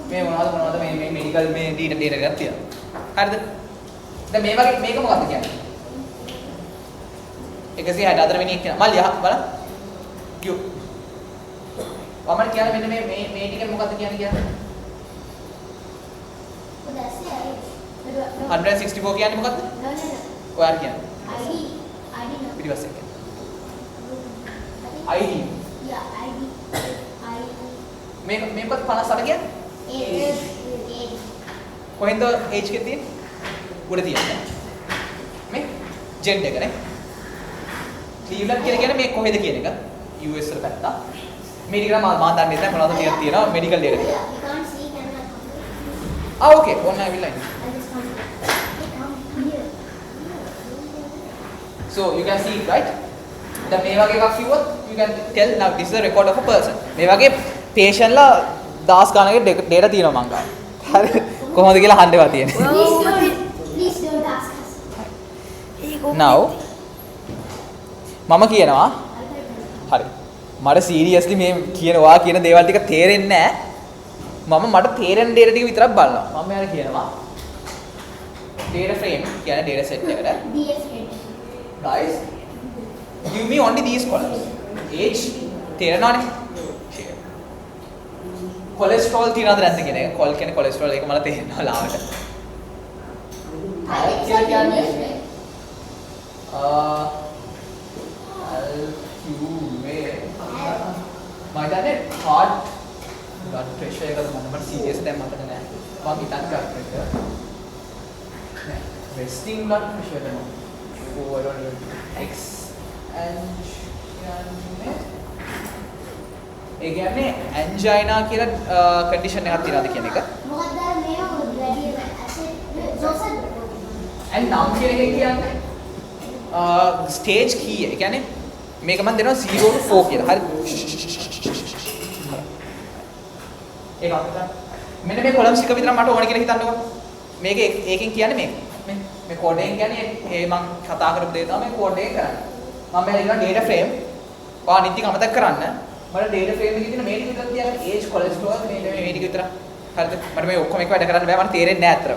S1: මේ මොනවද මේ මෙඩිකල් මේ data එකක් තියෙනවා. හරිද? දැන් මේ වගේ මේක මොකක්ද කියන්නේ? 164 වෙනි එක්කෙනා. මල් යහ බලන්න. යෝ. වමන කියන්නේ මෙන්න මේ ටිකෙන් මොකක්ද කියන්නේ? 164 කියන්නේ මොකක්ද? ඔයාලා කියන්නේ
S2: ID no.
S1: පිටිපස්සේ ID.
S2: Yeah, ID.
S1: මේකත් 58 කියන්නේ?
S2: Age.
S1: කොහෙන්ද age එක තියෙන්නේ? උඩ තියෙන්නේ. මේ gender එක නේ. Cleveland කියලා කියන්නේ මේ කොහෙද කියන එක? US වල පැත්ත. මේ ටික නම් මම දන්නේ නැහැ මොනවද කියලා තියෙනවා medical data ටික.
S2: You can't see camera.
S1: okay. ඔන්න ඇවිල්ලා ඉන්නේ. So you can see it, right? දැන් මේ වගේ එකක් කිව්වොත් you can tell now this is a record of a person. මේ වගේ patient ලා 10 ගණනක data තියෙනවා මං ගාව. හරි කොහොමද කියලා අහන්න ඒවා තියෙන්නේ.
S2: Please don't ask us.
S4: ඒක
S1: now මම කියනවා හරි මට සීරියස්ලි මේ කියනවා කියන දේවල් ටික තේරෙන්නේ නැහැ මට තේරෙන data ටික විතරක් බලනවා මම යාර කියනවා data frame කියන්නේ data set එකට
S2: DF head.
S1: guys give me only these columns age තේරෙනවනේ cholesterol තියනවද නැද්ද කියන එක කොල් කියන්නේ cholesterol ඒක මට තේරෙනවා ලාවට කියලා කියන්නේ මයිදන්නේ heart blood pressure එක මම serious දැන් මතක නැහැ මම හිතන්නේ blood pressure නෑ resting blood pressure එක x and ඒ කියන්නේ angina කියලා condition එකක් තියෙනවද කියන එක
S2: මොකක්ද මේ වැඩි ඇසිඩ් ජෝසන්
S1: and නම් කියන එක කියන්නේ stage key ඒ කියන්නේ මේක මම දෙනවා 0 to 4 කියලා හරි ඒක අපිට මෙන්න මේ කොලම්ස් එක විතර මට ඕන කියලා හිතන්නකෝ මේක ඒකෙන් කියන්නේ මේ කෝඩ් එකෙන් කියන්නේ ඒ මම කතා කරපු දේ තමයි මේ කෝඩ් එක කරන්නේ මම මේ ඉන්න data frame ඔයා නිතින් අමතක කරන්න මට data frame එකේ තියෙන මේ ටික විතර තියන්න age cholesterol මේ ටික විතර හරිද මට මේ ඔක්කොම එක වැඩ කරන්න බෑ මට තේරෙන්නේ නැහැ අතර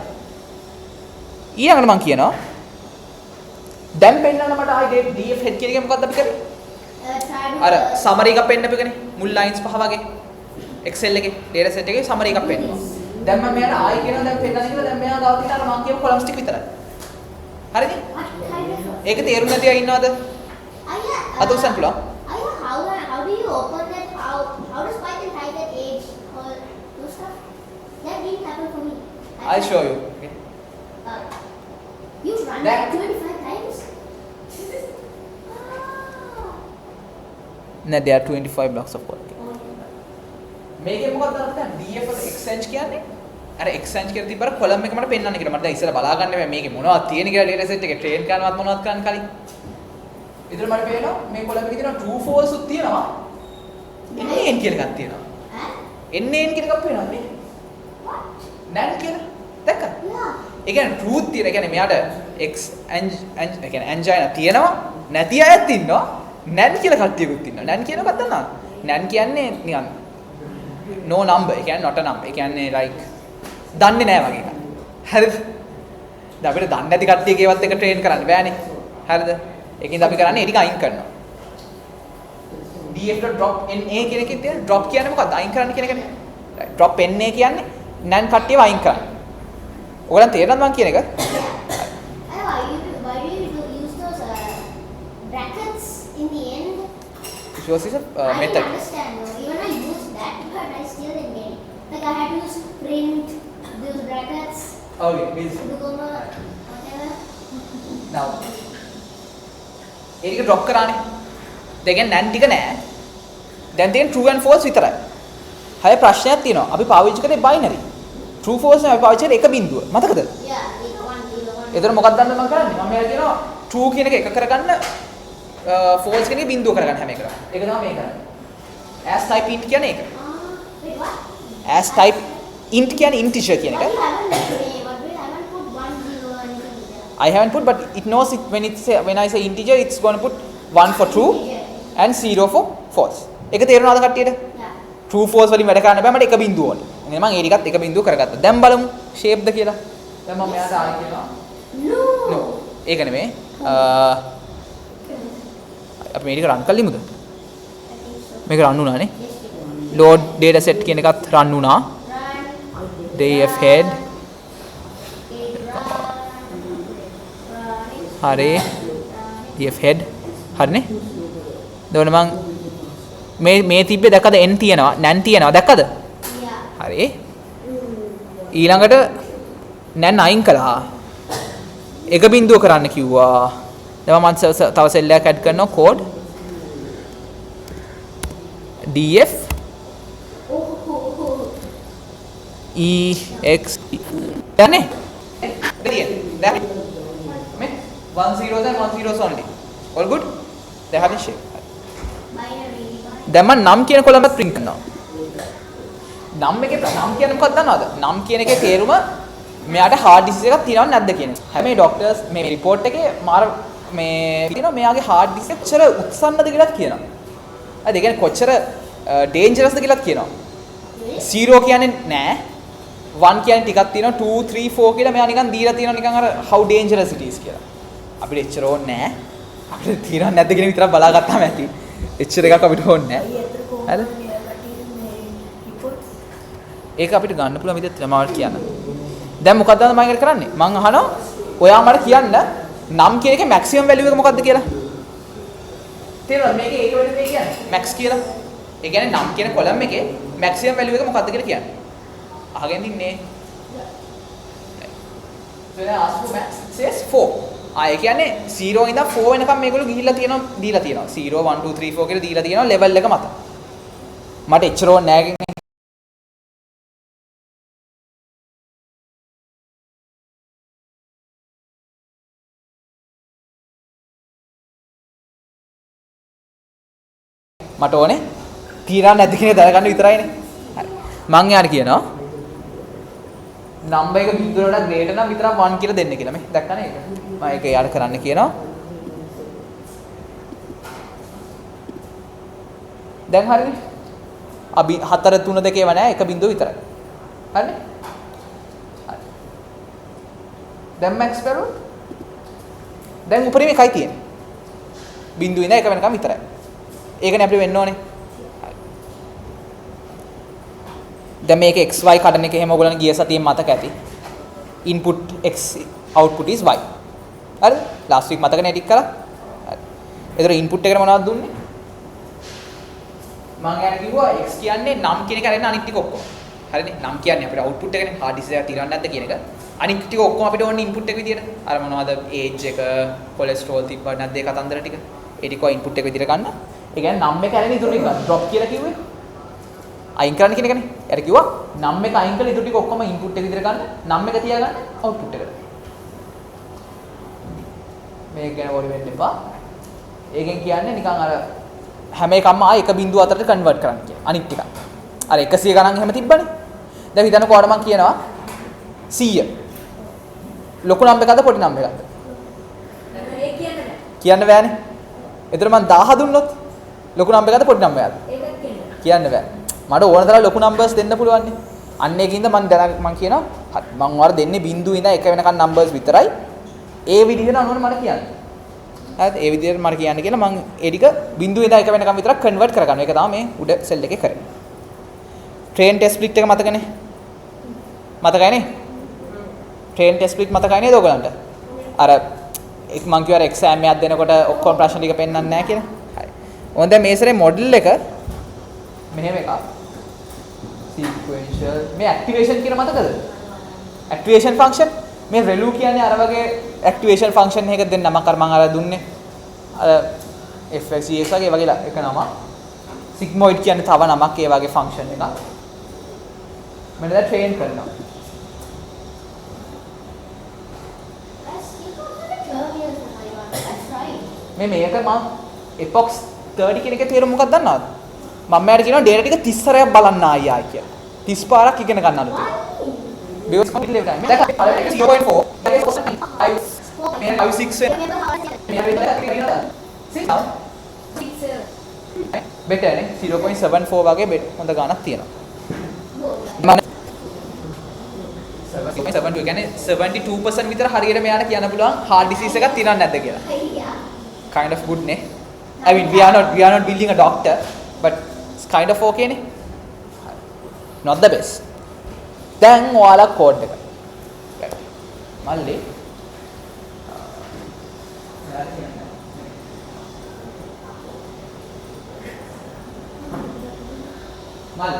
S1: ඊළඟට මම කියනවා දැන් පෙන්නන්න මට ආයි DF head කියන එක මොකක්ද අපි කරේ අර summary එකක් පෙන්නපු එකනේ මුල් lines පහ වගේ Excel එකේ data set එකේ summary එකක් පෙන්නනවා දැන් මම මෙයාට ආයි කියනවා දැන් පෙන්නන්න කියලා දැන් මෙයා ගාව තියෙන අර මම කියපු columns ටික විතරයි හරිද ඒක තේරුම් නැති අය ඉන්නවද අද උසන් පුළුවන්
S2: how do you open that how does Python type that age or those stuff that didn't happen for me
S1: I'll show you okay
S2: you run
S1: that
S2: 25 times
S1: no there are 25 blocks of code මේකේ මොකක්ද අර්ථය df වල exchange කියන්නේ අර exchange කියලා තිබ්බර column එක මට පෙන්වන්න කියලා මට දැන් ඉස්සෙල්ලා බලා ගන්න බෑ මේකේ මොනවද තියෙන කියලා data set එකේ train කරනවත් මොනවද කරන්න කලින් ඉතින් මට පේනවා මේ column එකේ තියෙනවා true false උත් තියෙනවා NaN කියලා එකක් තියෙනවා NaN කියලා එකක් පේනවා නේ NaN කියලා දැක්කද ඒ කියන්නේ truth තියෙන ඒ කියන්නේ මෙයාට x ඒ කියන්නේ angina තියෙනවා නැති අයත් ඉන්නවා NaN කියලා කට්ටියකුත් ඉන්නවා NaN කියන එකක් දන්නවද NaN කියන්නේ නිකන් no number ඒ කියන්නේ not a number ඒ කියන්නේ like දන්නේ නැහැ වගේ එකක් හරිද දැන් අපිට දන්නේ නැති කට්ටියකේවත් එක ට්‍රේන් කරන්න බෑනේ හරිද ඒකින්ද අපි කරන්නේ ඒ ටික අයින් කරනවා df.drop na කියන එකේ තියෙන drop කියන්නේ මොකක්ද අයින් කරන්න කියන එකනේ drop na කියන්නේ NaN කට්ටියව අයින් කරන්න ඔයගලන් තේරෙනවද මම කියන එක
S2: why do you use those brackets in the end
S1: yours is a
S2: I
S1: method
S2: don't understand though. Even I used that, but I still didn't get it. Like I had to use print, those brackets,
S1: okay please
S2: comma, whatever.
S1: now ඒක drop කරානේ දෙකෙන් NaN ටික නෑ දැන් තියෙන true and false විතරයි හය ප්‍රශ්නයක් තියෙනවා අපි පාවිච්චි කරේ binary true false නේ අපි පාවිච්චි කරේ එක බිඳුව මතකද
S2: Yeah, one.
S1: එතන මොකක්ද දන්නවද මම කරන්නේ මම එයාලා කියනවා true කියන එක කරගන්න false කියන එක බිඳුව කරගන්න හැම එකම ඒක තමයි මේ කරන්නේ as type int කියන්නේ ඒක
S2: Wait, what?
S1: as type int කියන්නේ integer කියන එක
S2: But you haven't put 1, 0 or anything there.
S1: I haven't put but it knows it when I say integer it's going to put 1 for true and 0 for false ඒක තේරුණාද කට්ටියට
S2: Yeah.
S1: true false වලින් වැඩ කරන්න බෑ මට එක බිඳුව ඕනේ එහෙනම් මම ඒ ටිකත් එක බිඳුව කරගත්තා දැන් බලමු shape ද කියලා දැන් මම මෙයාට ආයි කියනවා no ඒක නෙමෙයි අපි මේක රන් කළෙමුද මේක රන් වුණානේ load data set කියන එකත් රන් වුණා df head හරි df head හරිනේ එතකොට මම මේ තිබ්බේ දැක්කද n තියෙනවා NaN තියෙනවා දැක්කද හරි ඊළඟට NaN අයින් කළා එක බිඳුව කරන්න කිව්වා දැන් මම තව සෙල් එකක් ඇඩ් කරනවා code df ex දැන්නේ දැන් මේ 1 zeros and 1 zeros only all good they have a shape දැන් මම නම් කියන කොලමත් print කරනවා නම් එකේ නම් කියන්නේ මොකක්ද දන්නවද නම් කියන එකේ තේරුම මෙයාට hard disease එකක් තියෙනවද නැද්ද කියන එක හැම මේ ඩොක්ටර්ස් මේ report එකේ මාර මේ කියනවා මෙයාගේ hard disk එක කොච්චර උත්සන්නද කියලාත් කියනවා. හරිද? ඒ කියන්නේ කොච්චර dangerousද කියලාත් කියනවා. 0 කියන්නේ නෑ. 1 කියන්නේ ටිකක් තියෙනවා 2 3 4 කියලා මෙයා නිකන් දීලා තියෙනවා නිකන් අර how dangerous it is කියලා. අපිට එච්චර ඕනේ නෑ. අපිට තියනවද නැද්ද කියන විතරක් බලාගත්තාම ඇති. එච්චර එකක් අපිට ඕනේ නෑ. හරිද? ඒක අපිට ගන්න පුළුවන් විදිහට තමයි කියන්න. දැන් මොකක්ද මම ඉගෙන කරන්නේ? මම අහනවා ඔයා මට කියන්න නම් කියන එකේ maximum value එක මොකක්ද කියලා. තේරෙනවද මේකේ ඒක වෙන මේ කියන්නේ max කියලා. ඒ කියන්නේ නම් කියන column එකේ maximum value එක මොකක්ද කියලා කියන්නේ. අහගෙන ඉන්නේ. So then ask for max says 4. ඒ කියන්නේ 0 ඉඳන් 4 වෙනකම් මේගොල්ලෝ ගිහිල්ලා තියෙනවා දීලා තියෙනවා. 0 1 2 3 4 කියලා දීලා තියෙනවා level එක මත. මට එච්චර ඕනේ නැහැ. මට ඕනේ තීරණ නැද්ද කියන එක දැනගන්න විතරයිනේ. හරි. මං යාර කියනවා නම්බර් එක බිඳුවට වඩා ග්‍රේටර් නම් විතරක් 1 කියලා දෙන්න කියලා. මේ දැක්කනේ ඒක. මම ඒක යාර කරන්න කියනවා. දැන් හරිනේ. අපි 4 3 2 ඒවා නෑ 1 බිඳුව විතරයි. හරිනේ? හරි. දැන් මැක්ස් කරුවොත් දැන් උඩරිම එකයි තියෙන්නේ. බිඳුව ඉඳන් 1 වෙනකම් විතරයි. ඒකනේ අපිට වෙන්න ඕනේ. දැන් මේක xy කඩන එක එහෙම ඔයගොල්ලන් ගිය සතියේ මතක ඇති. input x output is y. හරිද? last week මතකනේ ටික කරා. හරි. ඒතර input එකට මොනවද දුන්නේ? මම යාර කිව්වා x කියන්නේ නම් කියන එක අරගෙන අනිත් ටික ඔක්කොම. හරිනේ? නම් කියන්නේ අපිට output එකනේ. hard disk එක තිරන්නේ නැද්ද කියන එක. අනිත් ටික ඔක්කොම අපිට ඕනේ input එක විදියට. අර මොනවද age එක, cholesterol තිබ්බා නැද්ද ඒ කතන්දර ටික. ඒ ටික input එක විදියට ගන්න. ඒ කියන්නේ නම් එක ඇරෙන ඉතුරු ටික drop කියලා කිව්වේ. අයින් කරන්න කියන එකනේ. ඊට කිව්වා නම් එක අයින් කරලා ඉතුරු ටික ඔක්කොම ඉන්පුට් එක විදිහට ගන්න. නම් එක තියාගන්න අවුට්පුට් එකට. මේක ගැන worry වෙන්න එපා. ඒකෙන් කියන්නේ නිකන් අර හැම එකක්ම ආ එක බිංදුව අතරට කන්වර්ට් කරන්න කියන. අනිත් ටික. අර 100 ගණන් එහෙම තිබ්බනේ. දැන් හිතන්න කොහොමද මම කියනවා 100. ලොකු නම් එකක්ද පොඩි නම් එකක්ද?
S4: ඒ
S1: කියන්න බෑනේ. එතන මම 1000 දුන්නොත් ලොකු නම් එකක්ද පොඩි නම් එකක්ද?
S4: ඒකත්
S1: කියන්න බෑ. මට ඕන තරම් ලොකු නම්බර්ස් දෙන්න පුළුවන් නේ. අන්න ඒකින්ද මම කියනවා මම ඔයාලා දෙන්නේ බිංදුව ඉඳන් 1 වෙනකන් නම්බර්ස් විතරයි. ඒ විදිහට අනුවන මට කියන්න. හරිද? ඒ විදිහට මට කියන්න කියලා මම ඒ ටික බිංදුව ඉඳන් 1 වෙනකන් විතරක් කන්වර්ට් කරගන්නවා. ඒක තමයි මේ උඩ සෙල් එකේ කරන්නේ. ට්‍රේන් ටෙස්ට් ස්ප්ලිට් එක මතකනේ? මතකයිනේ? ට්‍රේන් ටෙස්ට් ස්ප්ලිට් මතකයි නේද ඔයගලන්ට? අර මම කියවර එක්සෑම් එකක් දෙනකොට ඔක්කොම ප්‍රශ්න ටික පෙන්නන්නේ නැහැ කියලා. හරි. ඕන දැන් මේ සැරේ මොඩල් එක මෙහෙම එකක් sequential මේ activation කියන මතකද activation function මේ relu කියන්නේ අර වගේ activation function එකක දෙන්න නමක් අර මම අර දුන්නේ අර fxgs වගේ වගේ එක නමක් sigmoid කියන්නේ තව නමක් ඒ වගේ function එකක් මෙන්න දැන් train කරනවා මේක මම epoch 30 කියන එකේ තේරුම මොකක්ද දන්නවද මම යාට කියනවා data ටික 30 සැරයක් බලන්න ආයි කියලා. 30 පාරක් ඉගෙන ගන්නලු තියෙනවා. because complete live time. දැන් අපි පළවෙනි 0.4 මේ 6 වෙන මේ better නේ 0.74 වගේ හොඳ ගණනක් තියෙනවා. මම 7.72 කියන්නේ 72% විතර හරියට මෙයාට කියන්න පුළුවන් heart disease එකක් තියෙනවද නැද්ද කියලා. kind of good නේ. I mean we are not building a doctor but it's kind of okay නේ. Not the best. දැන් ඔයාලා කෝඩ් එක. මල්ලි. මල්.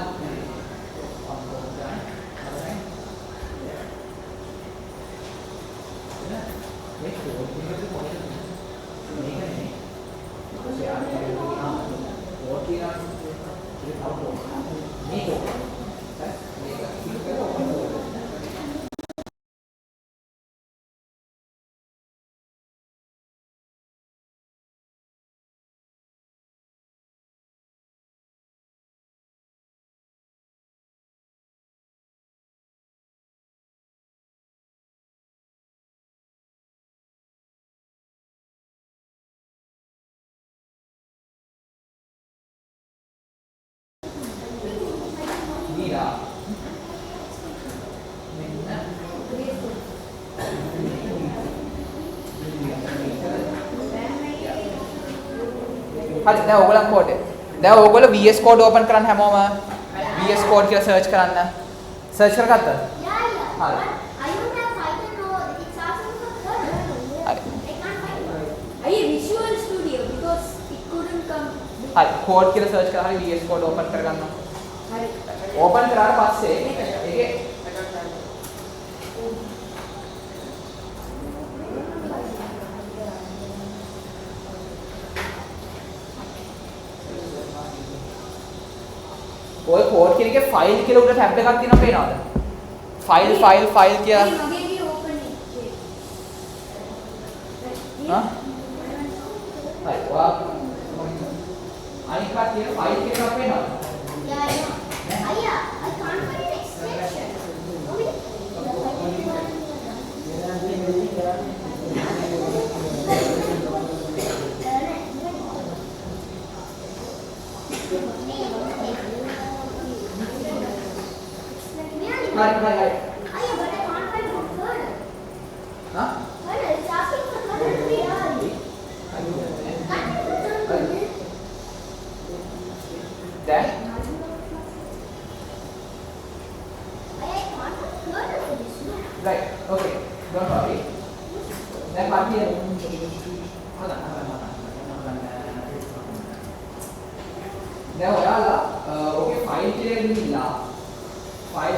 S1: හරි දැන් ඕගොල්ලන් කෝඩ් එක. දැන් ඕගොල්ලෝ VS Code open කරන්න හැමෝම VS Code කියලා search කරන්න. search කරගත්තද?
S2: Yeah, yeah.
S1: Hi.
S2: But I don't have Python or it's asking for kernel.
S1: Hi.
S2: I can't find it.
S4: I Visual Studio because it couldn't come.
S1: හරි code කියලා search කරලා හරි VS Code open කරගන්න.
S4: හරි.
S1: open කරාට පස්සේ ඒකේ ඔය කෝඩ් කියන එකේ ෆයිල් කියලා උඩ ටැබ් එකක් තියෙනවා පේනවද? ෆයිල් කියලා.
S4: මගේ open it.
S1: හා? හරි. ඔයා අනිත් කටියේ ෆයිල් කියලා පේනවද?
S2: Yeah, I know. Yeah, I can't find an extension.
S1: Hi.
S2: But I can't find the kernel.
S1: Huh?
S2: Kernel, it's asking for kernel to be done.
S1: Then right. Okay. Don't worry. Then කටියේ දැන් ඔයාලා ඔකේ file කියලා ගිහිල්ලා file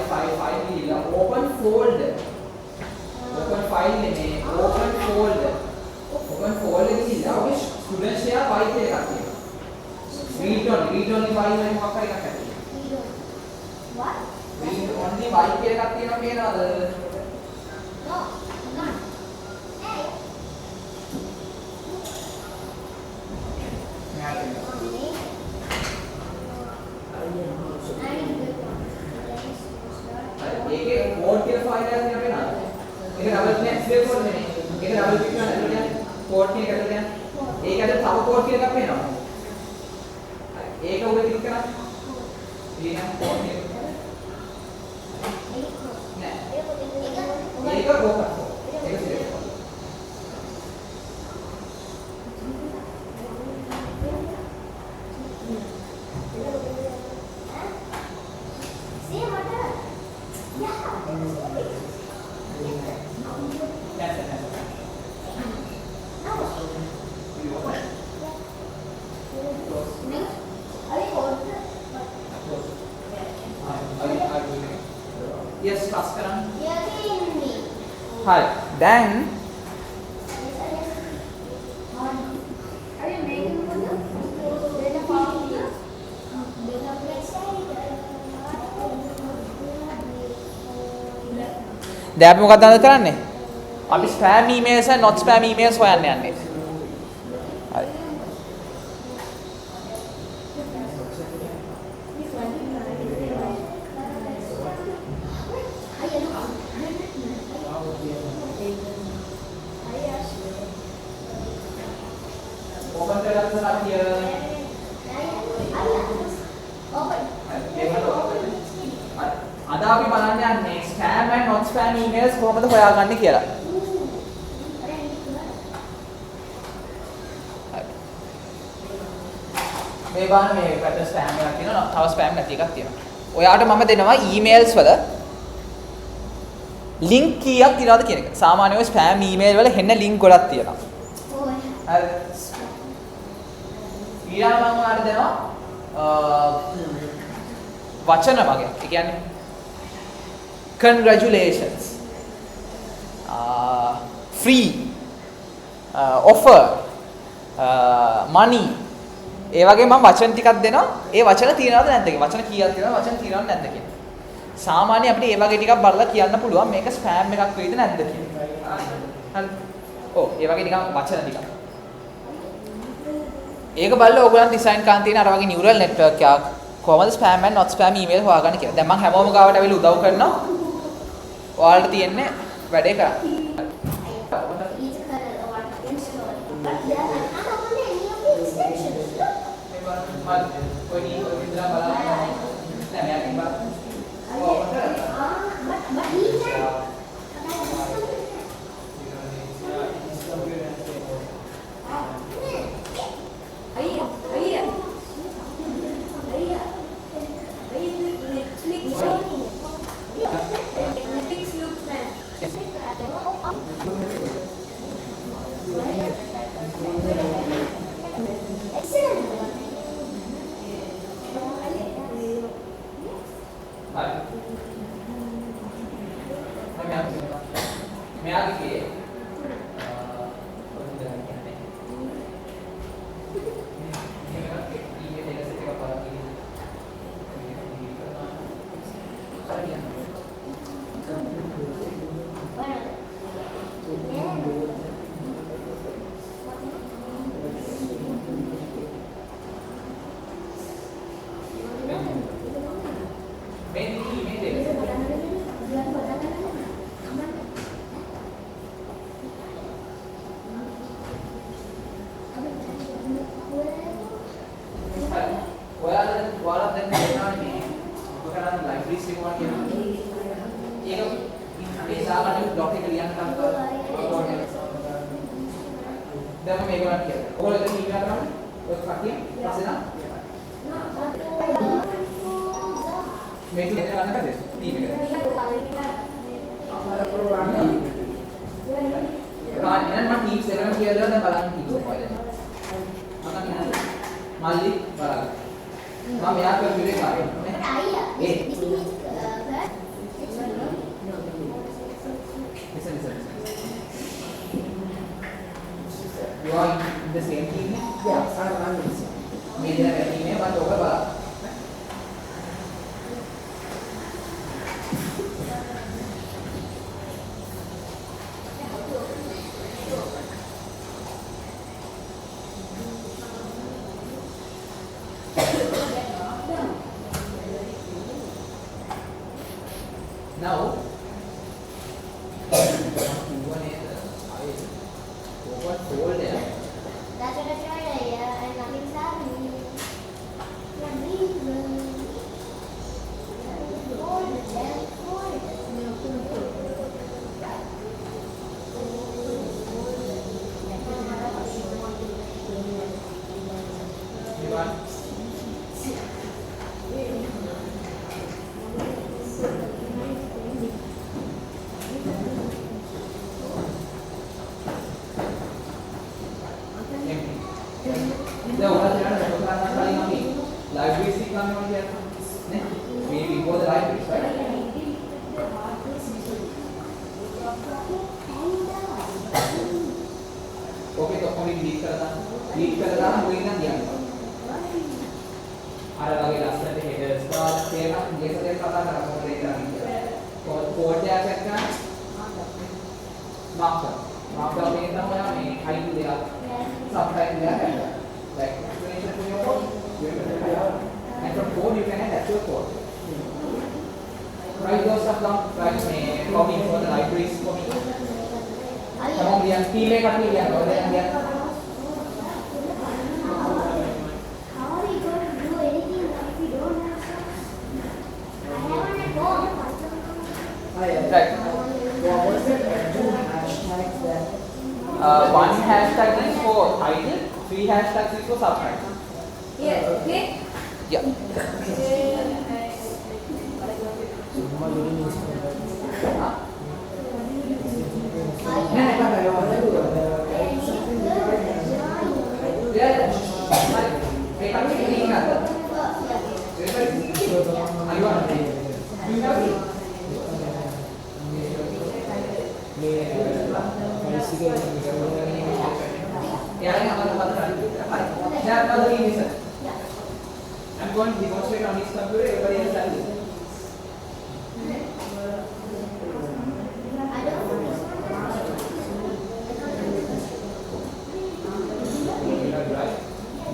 S1: ගිහිල්ලා open folder නෙමෙයි open folder ගිහිල්ලා ඔකේ student share file කියලා එකක් තියෙනවා read only file එකක් මොකක් හරි එකක් ඇති
S2: What?
S1: read only file කියලා එකක් තියෙනවා පේනවද
S2: No, no. Hey.
S1: ඒකේ code කියලා ෆයිල් එකක් තියෙනවා පේනවද ඒක double click slave code නෙමෙයි ඒක double click කරලා ඇතුළට යන්න code කියන එකට යන්න ඒක ඇතුළේ තව code කියලා එකක් පේනවා ඒක උඩ ක්ලික් කරා ඊළඟ code එක නෑ ඒක open ඒක select කරා
S2: See what? Yeah.
S1: that's it yes pass කරන්න හරි දැන්
S2: Are you making data formula?
S1: දැන් අපි මොකක්ද කරන්නේ අපි spam emails and not spam emails හොයන්න යන්නේ හරි open කරගන්න කටිය අද අපි බලන්න යන්නේ spam and not spam emails කොහොමද හොයාගන්නේ කියලා. මේ බලන්න මේ පැත්තේ spam එකක් තියෙනවා, තව spam නැති එකක් තියෙනවා. ඔයාට මම දෙනවා emails වල link කීයක් තියනවද කියන එක. සාමාන්‍යව spam email වල හෙන්න link ගොඩක් තියෙනවා. හරි. ඊළඟ මම ඔයාලට දෙනවා වචන වගේ. ඒ කියන්නේ congratulations free offer money ඒ වගේ මම වචන ටිකක් දෙනවා ඒ වචන තියනවද නැද්ද කියලා වචන කීයක් තියෙනවද වචන තියනවද නැද්ද කියලා සාමාන්‍ය අපිට ඒ වගේ ටිකක් බලලා කියන්න පුළුවන් මේක ස්පෑම් එකක් වෙයිද නැද්ද කියලා හරි ඔව් ඒ වගේ නිකන් වචන ටිකක් ඒක බලලා ඕගොල්ලන් ඩිසයින් කරන් තියෙන අර වගේ නියුරල් නෙට්වර්ක් එකක් කොහොමද spam and not spam email හොයාගන්න කියලා. දැන් මම හැමෝම ගාවට ඇවිල්ලා උදව් කරනවා. ඔයාලට තියෙන්නේ වැඩේ කරන්න.
S4: අයියා
S1: පස්සේ නම් මේක නේද ගන්න කද? ටීම් එක. එහෙනම් මම ටීම්ස් එකම කියලා දැන් බලන්න ටීම්ස් එක කොහෙද? මල්ලි බලන්න. මම මෙයා කම්පියුටරේ කරන්නේ. Listen. You are in the same team?
S3: Yeah, I'm in the same.
S1: Maybe the team, but over. Now, fold there.
S2: That's what I tried, yeah, and nothing's happening. Yeah, reason. Fold it, then fold it.
S1: You want? දැන් ඔයාලා කියනවා පොතක් කලින් අපි libraries එක ගන්නවා කියලා නේ we before the libraries right okay तो අපි delete කරලා දාන්න මුලින් නම් දියන්නේ අර වගේ ලස්සනට headers දාලා තේරෙනවා මේකෙන් කතා කරලා මොකද ඒක කරන්නේ කෝඩ් එකක් ගන්න මාක් කරලා මේක තමයි මේ හයිඩ් දෙයක් subtitle දෙයක් like explanation for your code, you can put it out. And from code you can add actual code. Write those stuff down, write copy for the libraries for me. Come on, Lian, team make up Lian, or Lian.
S2: How are we going to do anything if we don't have stuff? I haven't at all.
S1: Right.
S3: What's the two hashtags that?
S1: One hashtag is for title, 3 hashtags is for subtitle.
S4: Yes, okay.
S1: Yeah. I'm going to demonstrate on this computer, everybody else can do.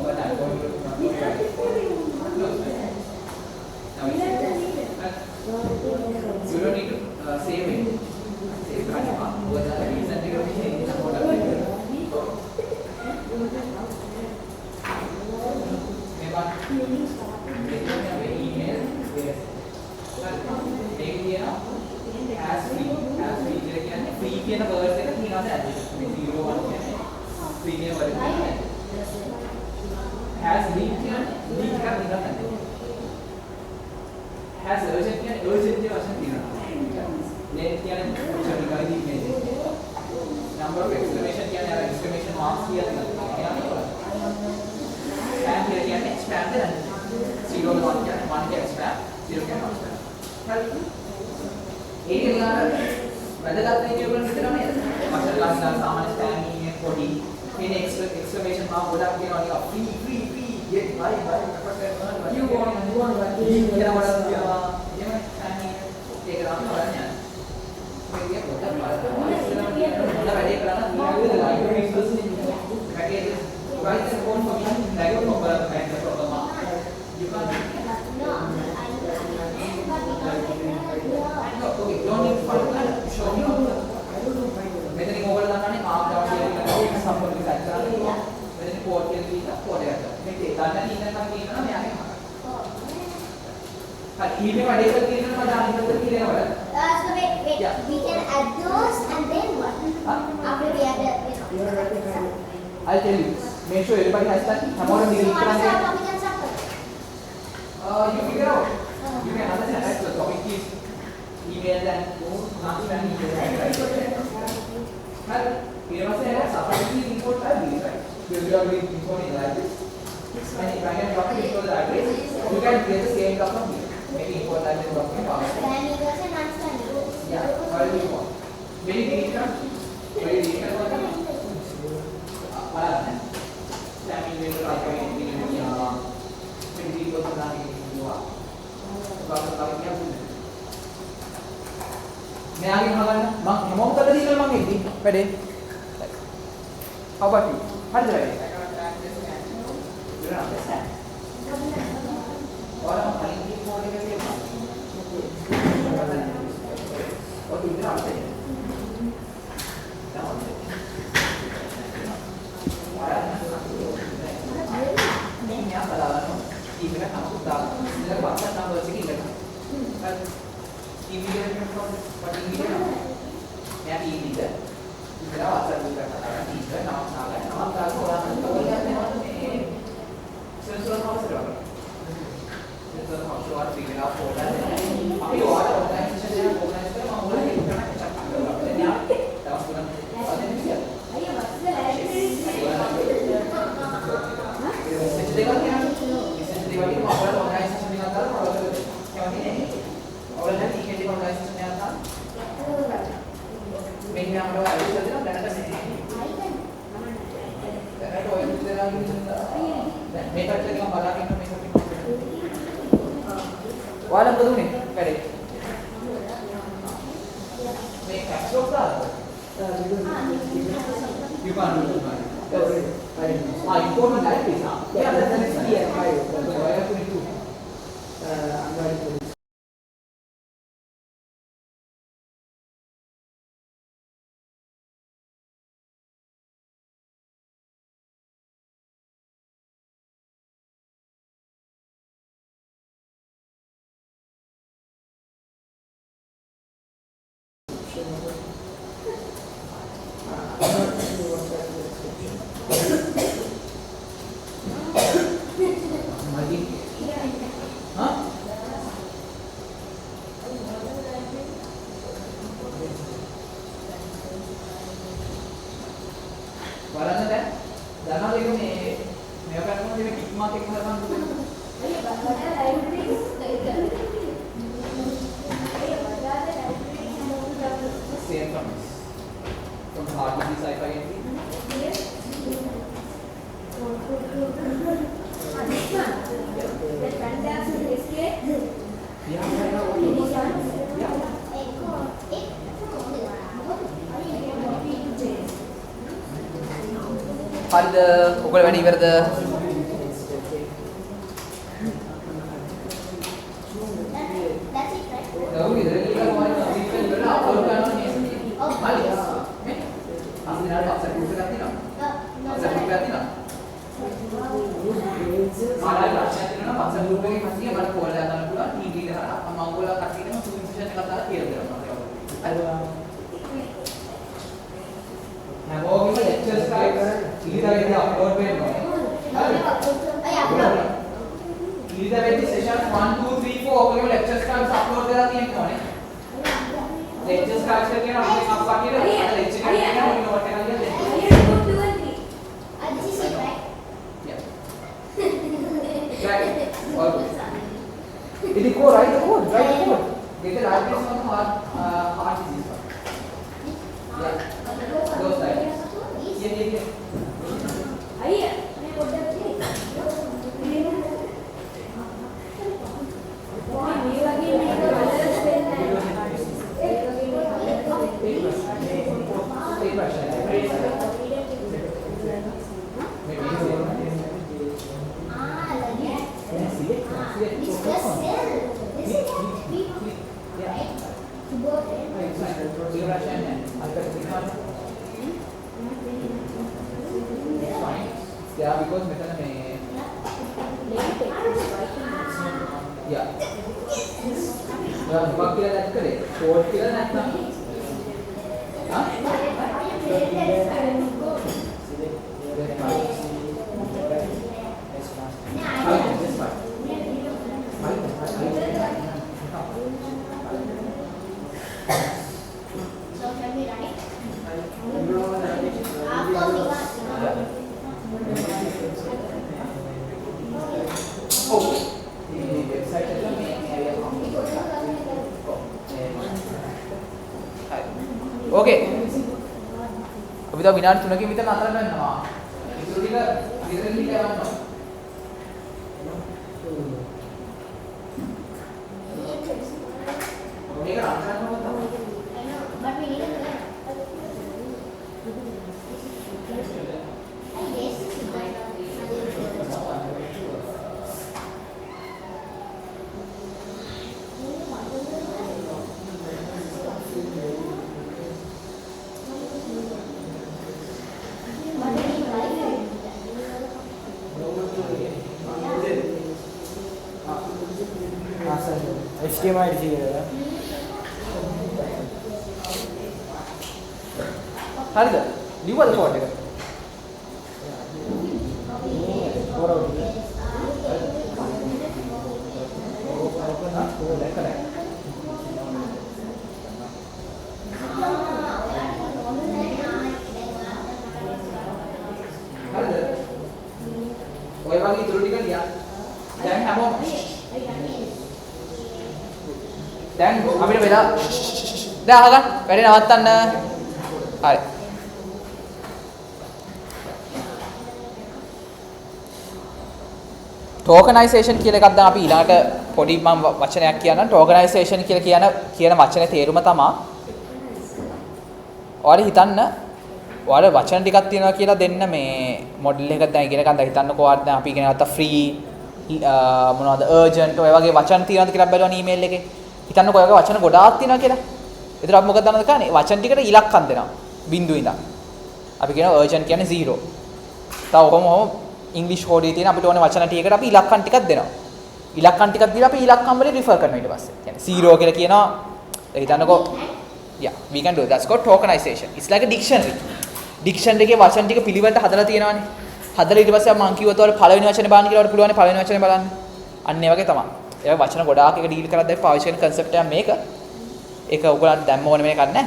S1: But I'm going to you don't need to save it. Save it. What are the reasons you don't change the model? free කියන words එක තියනවාද ඇද්ද මේ 0 1 කියන්නේ free කියන word එක has link කියන්නේ link එකක් තියනවාද ඇද්ද has urgent කියන්නේ urgent කියන වචන තියනවා net කියන්නේ චරිකායි ඉමේජ් number of exclamation කියන්නේ අර exclamation marks කියලා තියෙනවා and here කියන්නේ expand the 0 1 කියන්නේ 1 කියන්නේ expand 0 කියන්නේ expand හරි ඒක ගන්න වැදගත් දේ කියවන්න හිතනවා නේද? මාස්ටර් ක්ලාස් ගන්න සාමාන්‍ය ස්පෑමින් පොඩි මේ එක්ස්ක්ලමේෂන් මාක් ගොඩක් කියනවා නිකන් free get buy you want කියලා වඩා කියනවා එහෙම ස්පෑමින් ඒක ගන්න බලන්න මේක පොඩ්ඩක් බලන්න ඉස්සරහට හොඳ වැඩේ කරන්න ඊළඟ library resource packages write the code for me like a proper kind of problem you okay don't need to show me මෙතනින් ඔයගොල්ලෝ දන්නවනේ මාක් ඩවුන් කියලා කියන එක සම්පූර්ණ සෙට් කරලා මෙතන කෝඩ් කියලා දීලා කෝඩ් එකක් දාන්න මේක දන්න ඉන්නකම් කියනවා මෙයාගේ මතක හරි ඊමේ වැඩේ කරලා කියනවා මට අනිත් පැත්තට කියනවා
S2: So wait, we can add those and then what? After we add the,
S1: I'll tell you. Make sure everybody has that. Tomorrow we will
S2: What is our topic and subject?
S1: You figure out. You can understand that the topic is email and understand email. Well, here must say separately import libraries, right? So if you are doing importing libraries, and if I can drop it into the libraries, you can create the same document here. Maybe import library document.
S2: Parameters and unstandard.
S1: Yeah, what do you want? Very detailed. Very detailed. මෙයාගෙන් අහගන්න මම හැමෝම කළා දීලා මම එද්දි වැඩේ how about you හරිද වැඩේ ඔයාලා කලින් කීපෝඩ් එකේ තියෙනවා ඔය ඉතින් අපේ මෙයා බලන්න ඉතින් අපුත් දාලා ඉතින් WhatsApp numbers එක ඉල්ලගන්න immediate what immediate ya ini dah kita WhatsApp juga katakan ini nama kalau orang ini sensor house berapa sensor house luar bikin apa tapi orang organisasi yang organisasi mau mulai kita nak cepat berapa dan ya dalam bulan ada ni dia
S4: අයියා වස්ස ලැබෙන්නේ
S1: jadi kan ya jadi bagi mau organisasi dengan kalau yang ini orang nanti kita organisasi yang apa මේක යනවා ඇවිත් දෙනවා දැනට සිටින්නේ. දැනට ඔය විදිහට ඉඳලා දැන් මේ පැත්තට ගිහම බලාගෙන ඉන්න මේක ඔයාලා මොකද උනේ වැඩේ? මේ කැප්ස් ලොක් දාන්න. You can't do it. Important libraries. Yeah, that's the yeah. I have to do. I'm going to. හරිද ඔයගොල්ලෝ වැඩි ඉවරද
S2: That's it, right?
S1: ඔව් ඉතින් ඒක කොහොමද සීක්වන්ස් වල අප්ලෝඩ් කරනවා නේද හරි මේ අසිනාට WhatsApp group එකක් තියෙනවා WhatsApp group එකක් තියෙනවා මාලා ප්‍රශ්නයක් තියෙනවා WhatsApp group එකේ මැසේජ් මට කෝල් එකක් ගන්න පුළුවන් ටීවී එක හරහා මම ඔයගොල්ලෝ කට්ටියටම සුවිශේෂ එකක් දාලා කියලා දෙනවා හැමෝගෙම ලෙක්චර්ස් කාර්යයක් ඊළඟට අප්ලෝඩ් වෙනවා හරි ඊළඟට සෙෂන් 1 2 3 4 ඔයගොල්ලෝ ලෙක්චර්ස් කාර්යස් අප්ලෝඩ් කරලා තියෙනවා නේ lectures cards करके ना हमने आपका के lecture करके ना हमने नोट कर लिया
S2: This is it, right?
S1: yeah right all good did you go write the code get the libraries on hard disease yeah those lines yeah
S4: අයියා මේ පොඩ්ඩක් මේ වගේ මේක බලස් වෙන්නේ
S1: Yeah, because මෙතන මේ yeah මොකක් කියලා දැක් කරේ කෝඩ් කියලා නැත්නම් විනාඩි 3කින් විතර නතර කරනවා. ඉතුරු ටික ඉතින් ටික යවනවා. මේක අන්තරම තමයි.
S2: But we need to learn. I guess
S3: HDMI receiver.
S1: හරිද? ලිව්වද කෝඩ් එක? ඔය වගේ ඉතුරු ටික ලියන්න. දැන් හැමෝම දැන් අපිට වෙලා දැන් අහගන්න වැඩේ නවත්තන්න. හරි. ටෝකනයිසේෂන් කියලා එකක් දැන් අපි ඊළඟට පොඩි මම වචනයක් කියන්නම්. ටෝකනයිසේෂන් කියලා කියන වචනේ තේරුම තමයි ඔයාලා හිතන්න ඔයාලා වචන ටිකක් තියෙනවා කියලා දෙන්න මේ මොඩල් එකක් දැන් ඉගෙන ගන්න හිතන්නකෝ ඔයාලා දැන් අපි ඉගෙන ගත්තා ෆ්‍රී මොනවද අර්ජන්ට් ඔය වගේ වචන තියෙනවද කියලා බලන්න ඊමේල් එකේ. හිතන්නකෝ ඔය වගේ වචන ගොඩාක් තියෙනවා කියලා. ඒතර අපි මොකද දන්නවද කන්නේ? වචන ටිකට ඉලක්කම් දෙනවා. බිංදුව ඉඳන්. අපි කියනවා අර්ජන්ට් කියන්නේ 0. තව කොහොම ඉංග්‍රීසි කෝඩේ තියෙන අපිට ඕනේ වචන ටිකකට අපි ඉලක්කම් ටිකක් දෙනවා. ඉලක්කම් ටිකක් දීලා අපි ඉලක්කම් වලින් රිෆර් කරනවා ඊට පස්සේ. කියන්නේ 0 කියලා කියනවා. හිතන්නකෝ yeah we can do that's called tokenization. It's like a dictionary. Dictionary එකේ වචන ටික පිළිවෙලට හදලා තියෙනවානේ. හදලා ඊට පස්සේ මම කිව්වොත් ඔයාලා පළවෙනි වචනේ බලන්න කියලා ඔයාලට පුළුවන් පළවෙනි වචනේ බලන්න. අන්න ඒ වගේ තමයි. ඒ වචන ගොඩාක් එක ඩීල් කරද්දී පාවිච්චි කරන concept එක මේක. ඒක ඔයගොල්ලන්ට දැම්ම ඕනේ මේක නැහැ.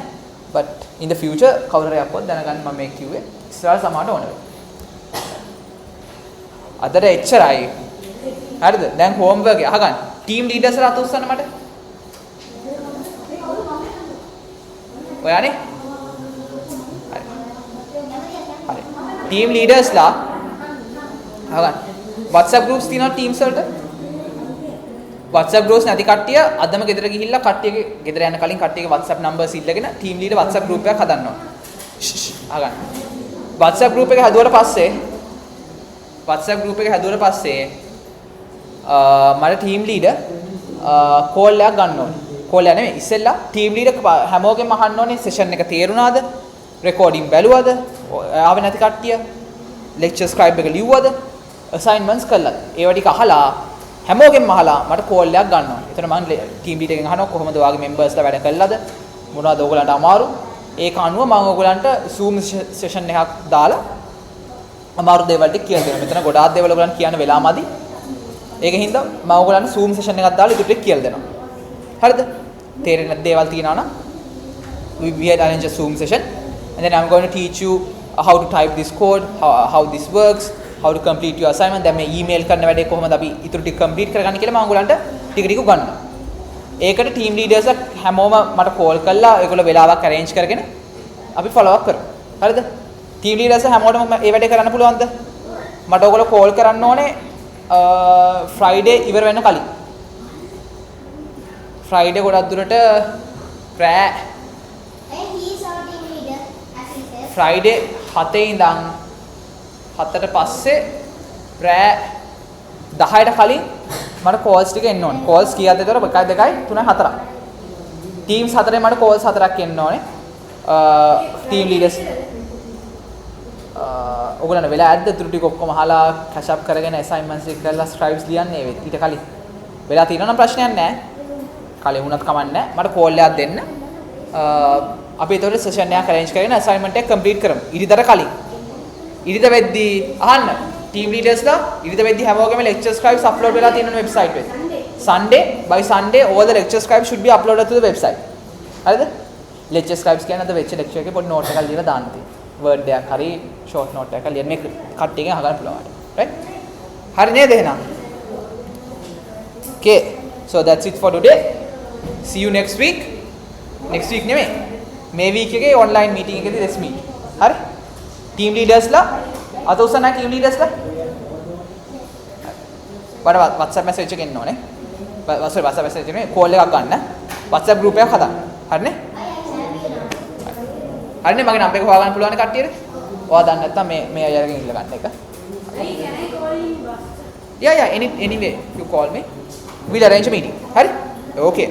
S1: but in the future කවුරු හරි අපොත් දැනගන්න මම මේක කිව්වේ. ඉස්සරහ සමානට ඕනේ. අදට එච්චරයි. හරිද? දැන් homework එක අහගන්න. team leaders ලා අත උස්සන්න මට. ඔයානේ? හරි. team leaders ලා අහගන්න. WhatsApp groups තියෙනවා teams වලට. WhatsApp groups නැති කට්ටිය අදම ගෙදර ගිහිල්ලා කට්ටියගේ ගෙදර යන කලින් කට්ටියගේ WhatsApp numbers ඉල්ලගෙන team leader WhatsApp group එකක් හදන්න ඕන. අහගන්න. WhatsApp group එක හදුවට පස්සේ මට team leader call එකක් ගන්න ඕනේ. call එක නෙමෙයි ඉස්සෙල්ලා team leader හැමෝගෙම අහන්න ඕනේ session එක තේරුණාද? recording බැලුවද? ආවේ නැති කට්ටිය lecture scribe එක ලිව්වද? assignments කළාද? ඒවා ටික අහලා හැමෝගෙම අහලා මට call එකක් ගන්න ඕනේ. එතන මම team leader එකෙන් අහනවා කොහොමද ඔයාගේ members ලා වැඩ කළාද? මොනවද ඔයගලන්ට අමාරු? ඒක අනුව මම ඔයගලන්ට Zoom session එකක් දාලා අමාරු දේවල් ටික කියලා දෙනවා. මෙතන ගොඩාක් දේවල් ඔයගලන්ට කියන්න වෙලාමදි. ඒකෙන් හින්දා මම ඔයගලන්ට Zoom session එකක් දාලා ඉදිරියට කියලා දෙනවා. හරිද? තේරෙන්නේ නැති දේවල් තියෙනවා නම් we had arranged a Zoom session and then I'm going to teach you how to type this code, how this works, how to complete your assignment. දැන් මේ email කරන වැඩේ කොහොමද අපි ඉතුරු ටික complete කරගන්නේ කියලා මම ඔයගලන්ට ටික ටික උගන්වනවා. ඒකට team leaders හැමෝම මට call කරලා ඒගොල්ලෝ වෙලාවක් arrange කරගෙන අපි follow up කරමු. හරිද? team leaders හැමෝටම මේ වැඩේ කරන්න පුළුවන්ද? මට ඔයගොල්ලෝ call කරන්න ඕනේ Friday ඉවර වෙන්න කලින්. Friday ගොඩක් දුරට රෑ
S2: And he is our team leader, as he says.
S1: Friday 7 ඉඳන් 7ට පස්සේ රෑ 10ට කලින් මට calls ටික එන්න ඕනේ. calls කීයක්ද ඒතර 1 2 3 4ක්. teams 4ෙන් මට calls 4ක් එන්න ඕනේ. team leaders ඔයගොල්ලන්ට වෙලා ඇද්ද තුරු ටික ඔක්කොම අහලා catch up කරගෙන assignments එක කරලා scribes ලියන්නේ ඊට කලින්. වෙලා තියෙනවා නම් ප්‍රශ්නයක් නැහැ. කලින් වුණත් කමක් නැහැ. මට call එකක් දෙන්න. අපි ඒතකොට session එකක් arrange කරගෙන assignment එක complete කරමු. ඉරිදට කලින්. ඉරිද වෙද්දී අහන්න. team leaders ලා ඉරිද වෙද්දී හැමෝගෙම lecture scribes upload වෙලා තියෙනවා website එකේ. by Sunday all the lecture scribes should be uploaded to the website. හරිද? lecture scribes කියන්නේ අද වෙච්ච lecture එකේ පොඩි note එකක් ලියලා දාන්න තියෙනවා. word එකක් හරි short note එකක් ලියන්න මේ කට්ටියගෙන් අහගන්න පුළුවන්. right? හරි නේද එහෙනම්? Okay. So that's it for today. See you next week. Next week නෙමෙයි. මේ week එකේ online meeting එකේදී let's meet. හරි? ටීම් ලීඩර්ස්ලා අත උස්සන්න ටීම් ලීඩර්ස්ලා. බඩ WhatsApp message එකක් එන්න ඕනේ. WhatsApp message එකේ කෝල් එකක් ගන්න. WhatsApp group එකක් හදන්න. හරිනේ? හරිනේ මගේ නම්බර් එක හොයාගන්න පුළුවන් කට්ටියට. ඔයා දන්නේ නැත්නම් මේ අයගෙන් ඉල්ල ගන්න එක.
S4: Hey, can I call in WhatsApp?
S1: Yeah, anyway, you call me. We'll arrange a meeting. Hari? Okay.